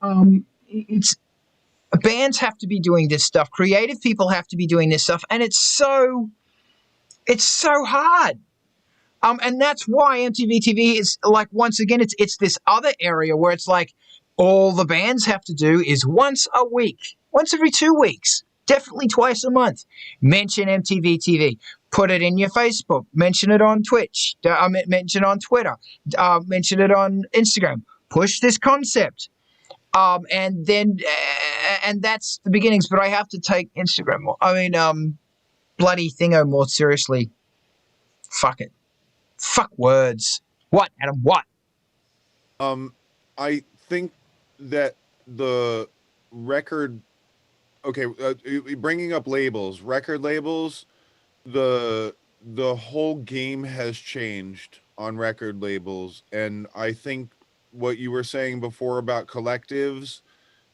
Bands have to be doing this stuff. Creative people have to be doing this stuff. And it's so hard. And that's why MTV TV is like, once again, it's this other area where it's like all the bands have to do is once a week, once every 2 weeks, definitely twice a month, mention MTV TV, put it in your Facebook, mention it on Twitch, mention it on Twitter, mention it on Instagram, push this concept. And that's the beginnings. But I have to take Instagram bloody thingo more seriously. Fuck it. Fuck words. What, Adam? What? I think that the record. Okay, bringing up labels, record labels. The the whole game has changed on record labels, and I think what you were saying before about collectives,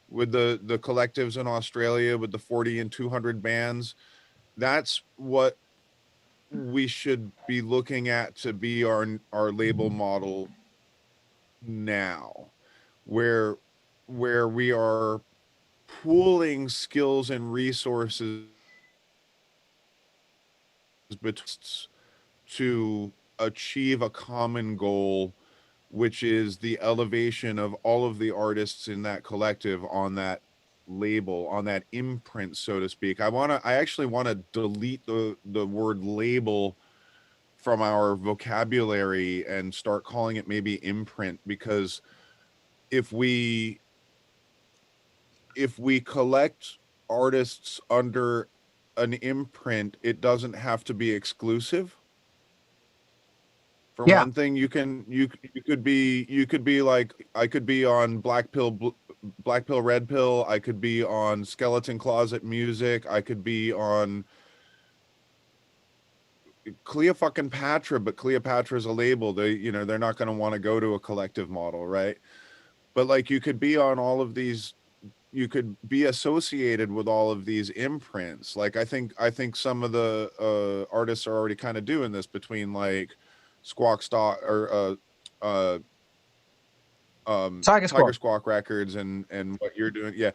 with the collectives in Australia with the 40 and 200 bands, that's what we should be looking at to be our label model now, where we are pooling skills and resources to achieve a common goal, which is the elevation of all of the artists in that collective on that label, on that imprint, so to speak. I actually want to delete the word label from our vocabulary and start calling it maybe imprint, because if we collect artists under an imprint, it doesn't have to be exclusive. For one thing, you could be like, I could be on Black Pill, Red Pill. I could be on Skeleton Closet Music. I could be on Cleopatra, but Cleopatra is a label. They're not going to want to go to a collective model, right? But like, you could be on all of these, you could be associated with all of these imprints. Like, I think some of the artists are already kind of doing this, between like Squawk Stock or Tiger Squawk Records and what you're doing. Yeah.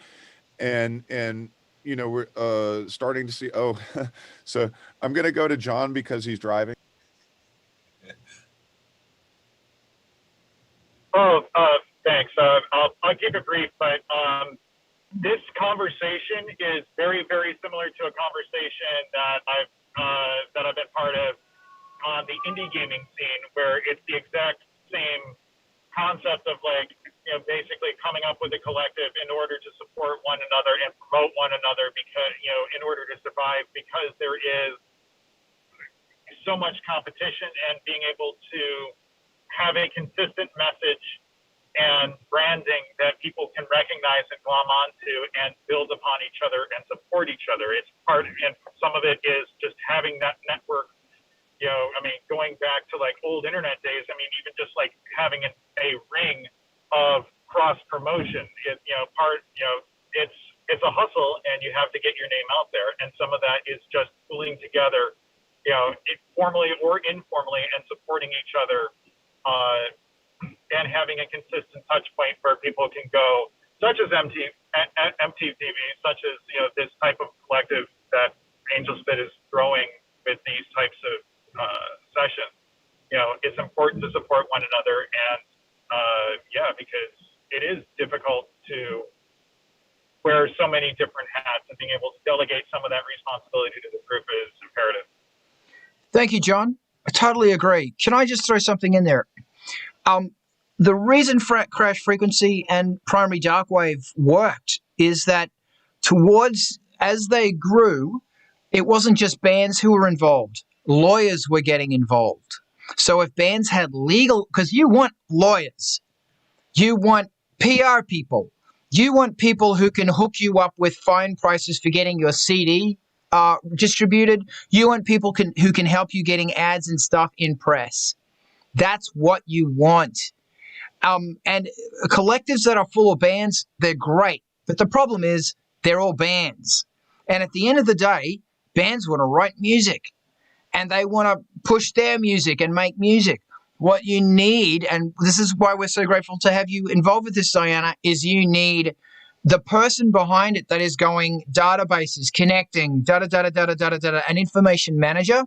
And we're starting to see, so I'm gonna go to John because he's driving. Thanks. I'll keep it brief, but this conversation is very, very similar to a conversation that I've been part of on the indie gaming scene, where it's the exact same concept of, like, basically coming up with a collective in order to support one another and promote one another, because, in order to survive, because there is so much competition, and being able to have a consistent message and branding that people can recognize and glom onto and build upon each other and support each other. It's part, and some of it is just having that network. Going back to like old internet days, even just like having a ring of cross promotion. It's a hustle, and you have to get your name out there. And some of that is just pulling together, formally or informally, and supporting each other, and having a consistent touch point where people can go, such as MTV, such as this type of collective that Angel Spit is growing with these types of sessions. It's important to support one another, and because it is difficult to wear so many different hats, and being able to delegate some of that responsibility to the group is imperative. Thank you, John. I totally agree. Can I just throw something in there? The reason Crash Frequency and Primary Darkwave worked is that as they grew, it wasn't just bands who were involved. Lawyers were getting involved. So if bands had legal, because you want lawyers, you want PR people, you want people who can hook you up with fine prices for getting your CD distributed. You want people who can help you getting ads and stuff in press. That's what you want. And collectives that are full of bands, they're great. But the problem is they're all bands. And at the end of the day, bands want to write music, and they want to push their music and make music. What you need, and this is why we're so grateful to have you involved with this, Diana, is you need the person behind it that is going databases, connecting, an information manager,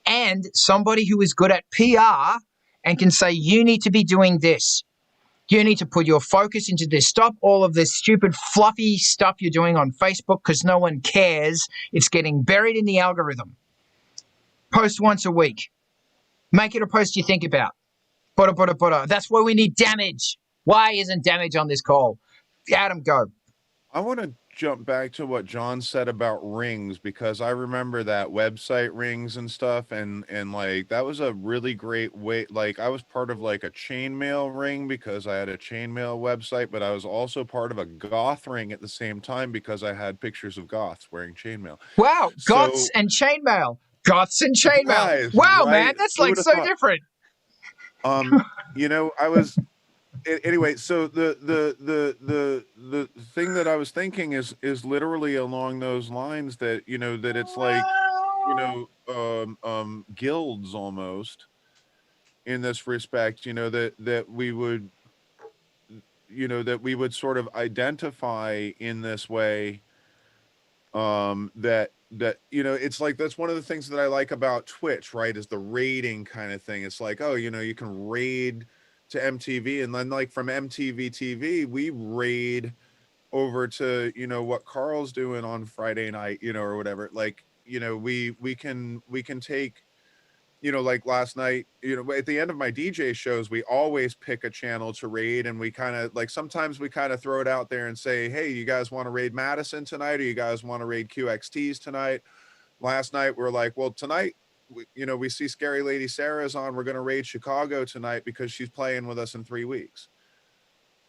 and somebody who is good at PR and can say, you need to be doing this. You need to put your focus into this. Stop all of this stupid, fluffy stuff you're doing on Facebook because no one cares. It's getting buried in the algorithm. Post once a week. Make it a post you think about. Butter. That's why we need Damage. Why isn't Damage on this call? Adam, go. I want to jump back to what John said about rings, because I remember that website rings and stuff, and like, that was a really great way. Like, I was part of like a chainmail ring because I had a chainmail website, but I was also part of a goth ring at the same time because I had pictures of goths wearing chainmail. Wow, goths and chainmail. Goths and chainmail. Guys, Wow, right? man, that's Who like would've so thought? different. You know, I was anyway. So the thing that I was thinking is literally along those lines, that you know, that it's like, you know, guilds almost in this respect. You know, that we would, you know, that we would sort of identify in this way, that you know, it's like, that's one of the things that I like about Twitch, right, is the raiding kind of thing. It's like, oh, you know, you can raid to MTV, and then like from MTV TV we raid over to, you know, what Carl's doing on Friday night, you know, or whatever. Like, you know, we can take, you know, like last night, you know, at the end of my DJ shows, we always pick a channel to raid, and we kind of like, sometimes we kind of throw it out there and say, hey, you guys want to raid Madison tonight, or you guys want to raid QXTs tonight? Last night we're like, well, tonight, you know, we see Scary Lady Sarah's on, we're going to raid Chicago tonight because she's playing with us in 3 weeks,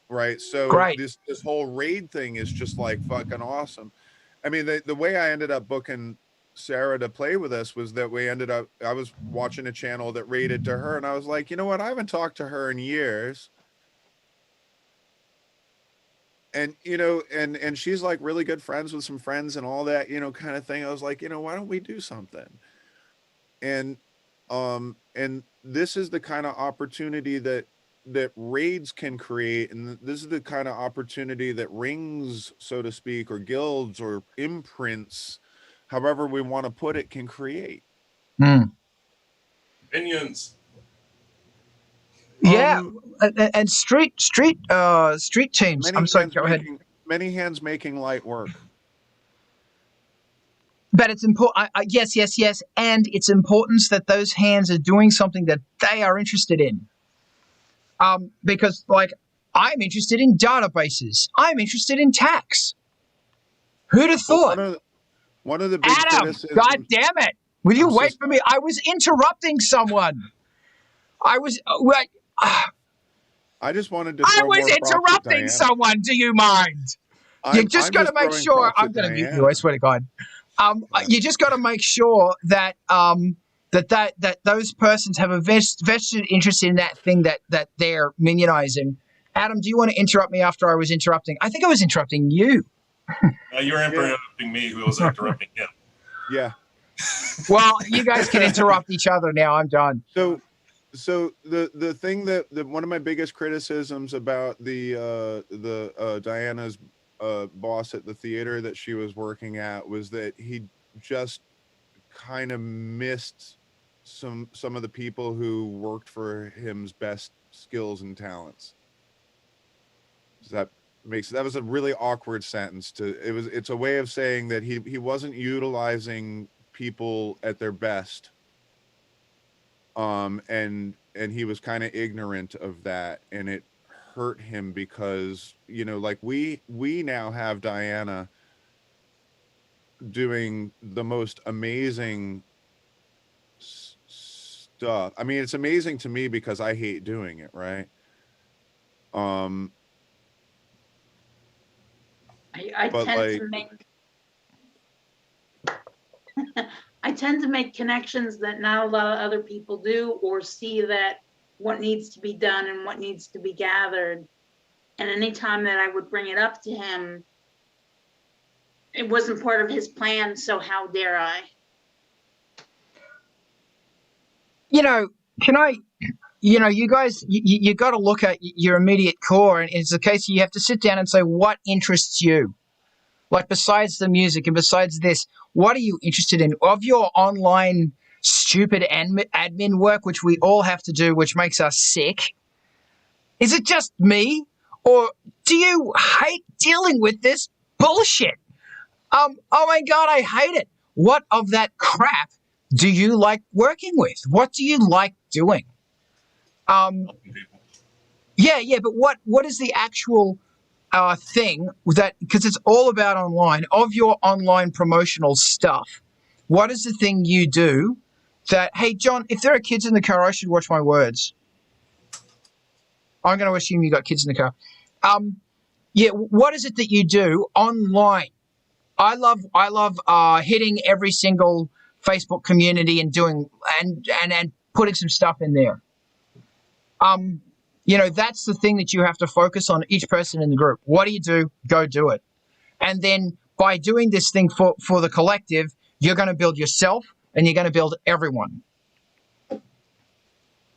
right? So Great. this whole raid thing is just like fucking awesome. I mean, the way I ended up booking Sarah to play with us was that I was watching a channel that raided to her, and I was like, you know what, I haven't talked to her in years, and you know, and she's like really good friends with some friends and all that, you know, kind of thing. I was like, you know, why don't we do something? And this is the kind of opportunity that raids can create, and this is the kind of opportunity that rings, so to speak, or guilds or imprints, however we want to put it, can create. Opinions. Yeah, and street teams. I'm sorry, go ahead. Many hands making light work. But it's important. Yes, and it's important that those hands are doing something that they are interested in. Because, like, I'm interested in databases. I'm interested in tax. Who'd have thought? One of the big Adam, criticisms. God damn it! Will you wait for me? I was interrupting someone. I was like. I just wanted to. I was interrupting someone. Do you mind? You just got to make sure. I'm going to mute you. I swear to God. You just got to make sure that that those persons have a vested interest in that thing that they're minionizing. Adam, do you want to interrupt me after I was interrupting? I think I was interrupting you. You were interrupting me, who was interrupting him. Yeah. Well, you guys can interrupt each other now. I'm done. So the thing that one of my biggest criticisms about the Diana's boss at the theater that she was working at was that he just kind of missed some of the people who worked for him's best skills and talents. That was a really awkward sentence it's a way of saying that he wasn't utilizing people at their best. And he was kind of ignorant of that, and it hurt him because, you know, like we now have Diana doing the most amazing stuff. I mean, it's amazing to me because I hate doing it, right? I tend to make I tend to make connections that not a lot of other people do, or see that what needs to be done and what needs to be gathered. And anytime that I would bring it up to him, it wasn't part of his plan, so how dare I? You know, you guys, you got to look at your immediate core, and it's a case you have to sit down and say, what interests you? Like, besides the music and besides this, what are you interested in? Of your online stupid admin work, which we all have to do, which makes us sick, is it just me? Or do you hate dealing with this bullshit? Oh my God, I hate it. What of that crap do you like working with? What do you like doing? Yeah, but what is the actual thing that, because it's all about online, of your online promotional stuff, what is the thing you do that, hey, John, if there are kids in the car, I should watch my words. I'm going to assume you got kids in the car. Yeah, what is it that you do online? I love hitting every single Facebook community and doing and putting some stuff in there. That's the thing that you have to focus on, each person in the group. What do you do? Go do it. And then by doing this thing for the collective, you're going to build yourself and you're going to build everyone.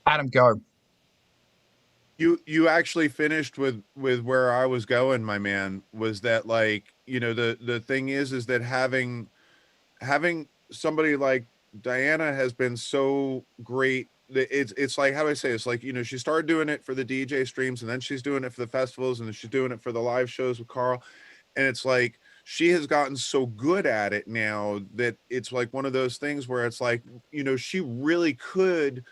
Adam, go. You actually finished with where I was going, my man, was that, like, the thing is that having somebody like Diana has been so great. It's like, how do I say, it's like, she started doing it for the DJ streams, and then she's doing it for the festivals, and then she's doing it for the live shows with Carl. And it's like, she has gotten so good at it now that it's like one of those things where it's like, she really could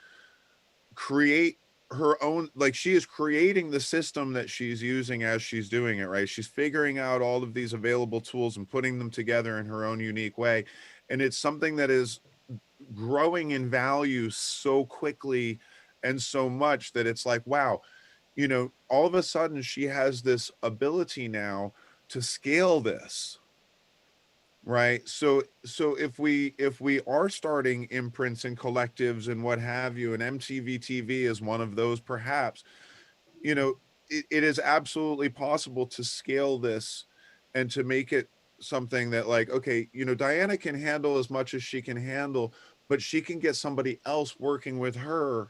create her own, like, she is creating the system that she's using as she's doing it, right? She's figuring out all of these available tools and putting them together in her own unique way. And it's something that is growing in value so quickly and so much that it's like, wow, all of a sudden she has this ability now to scale this, right? So if we are starting imprints and collectives and what have you, and MTV TV is one of those, perhaps, it is absolutely possible to scale this and to make it something that, like, okay, Diana can handle as much as she can handle, but she can get somebody else working with her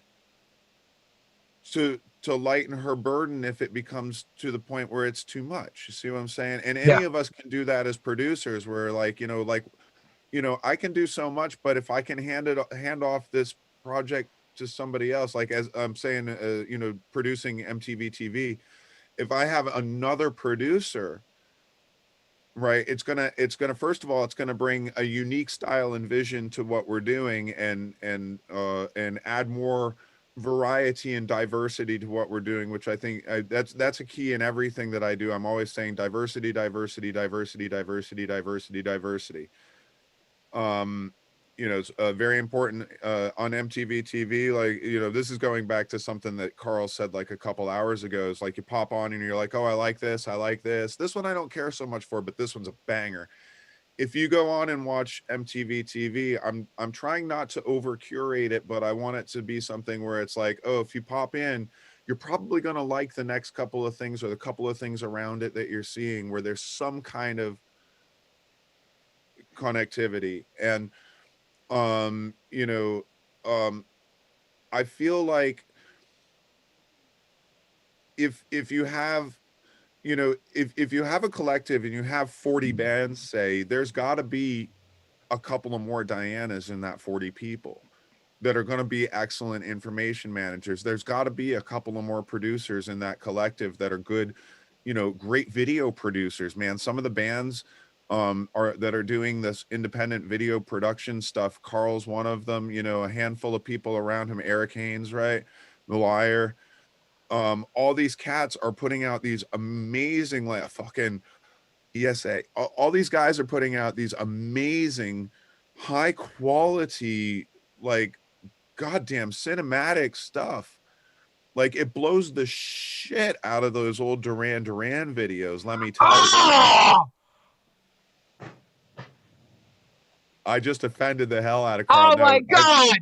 to lighten her burden if it becomes to the point where it's too much. You see what I'm saying? And any of us can do that as producers, where, like, I can do so much, but if I can hand off this project to somebody else, like, as I'm saying, producing MTV TV, if I have another producer, right, it's gonna first of all, it's gonna bring a unique style and vision to what we're doing, and add more variety and diversity to what we're doing, which I think that's a key in everything that I do. I'm always saying diversity, diversity, diversity, diversity, diversity, diversity. It's very important on MTV TV. Like, this is going back to something that Carl said like a couple hours ago. It's like, you pop on and you're like, oh, I like this. This one I don't care so much for, but this one's a banger. If you go on and watch MTV TV, I'm trying not to over curate it, but I want it to be something where it's like, oh, if you pop in, you're probably going to like the next couple of things, or the couple of things around it that you're seeing, where there's some kind of connectivity. And I feel like if you have, if you have a collective and you have 40 bands, say, there's got to be a couple of more Dianas in that 40 people that are going to be excellent information managers. There's got to be a couple of more producers in that collective that are good, great video producers, man. Some of the bands that are doing this independent video production stuff, Carl's one of them, a handful of people around him, Eric Haynes, right? The Wire. All these cats are putting out these amazing, like, fucking ESA. All these guys are putting out these amazing, high quality, like, goddamn cinematic stuff. Like, it blows the shit out of those old Duran Duran videos, let me tell you. I just offended the hell out of Carl. Oh my God!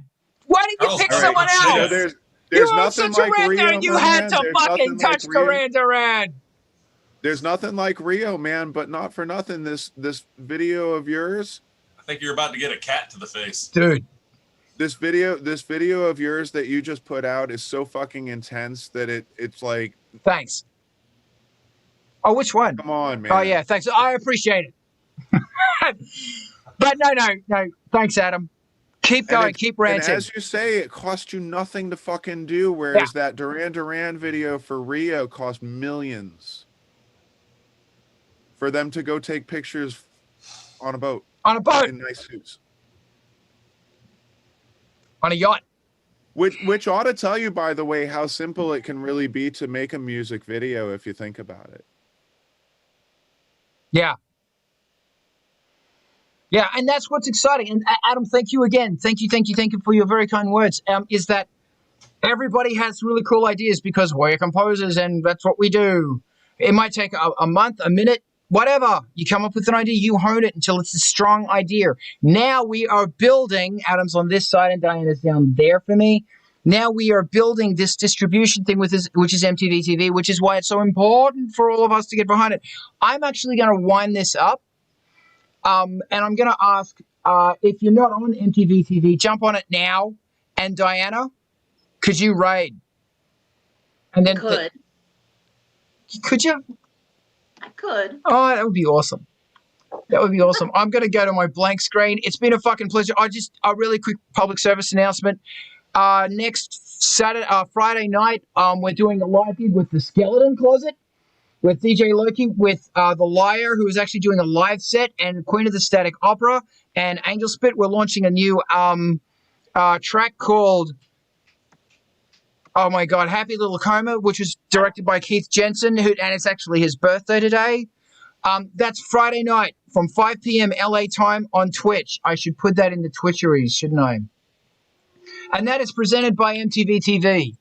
Why did you pick someone else? There's nothing like Rio. You had to fucking touch Duran Duran. There's nothing like Rio, man, but not for nothing. This video of yours. I think you're about to get a cat to the face, dude. This video of yours that you just put out is so fucking intense that it's like. Thanks. Oh, which one? Come on, man. Oh yeah, thanks. I appreciate it. But no. Thanks, Adam. Keep going. Keep ranting. And as you say, it cost you nothing to fucking do, whereas that Duran Duran video for Rio cost millions for them to go take pictures on a boat. On a boat. In nice suits. On a yacht. Which ought to tell you, by the way, how simple it can really be to make a music video if you think about it. Yeah. Yeah, and that's what's exciting. And Adam, thank you again. Thank you for your very kind words. Is that everybody has really cool ideas because we're composers and that's what we do. It might take a month, a minute, whatever. You come up with an idea, you hone it until it's a strong idea. Now we are building, Adam's on this side and Diana's down there for me. Now we are building this distribution thing with this, which is MTV TV, which is why it's so important for all of us to get behind it. I'm actually going to wind this up, and I'm going to ask, if you're not on MTV TV, jump on it now. And Diana, could you raid? And then could you? I could. Oh, that would be awesome. That would be awesome. I'm going to go to my blank screen. It's been a fucking pleasure. A really quick public service announcement. Next Friday night, we're doing a live gig with the Skeleton Closet, with DJ Loki, with The Liar, who is actually doing a live set, and Queen of the Static Opera, and Angel Spit. We're launching a new track called, oh my God, Happy Little Coma, which was directed by Keith Jensen, and it's actually his birthday today. That's Friday night from 5 p.m. LA time on Twitch. I should put that in the Twitcheries, shouldn't I? And that is presented by MTV TV.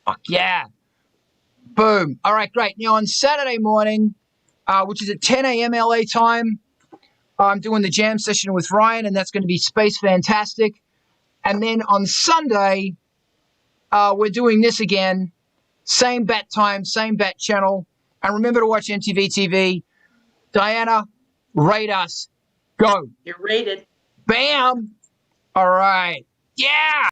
Fuck yeah. Boom. All right, great. Now on Saturday morning, which is at 10 a.m. LA time, I'm doing the jam session with Ryan, and that's going to be Space Fantastic. And then on Sunday, we're doing this again. Same bat time, same bat channel. And remember to watch MTV TV. Diana, rate us. Go. You're rated. Bam. All right. Yeah.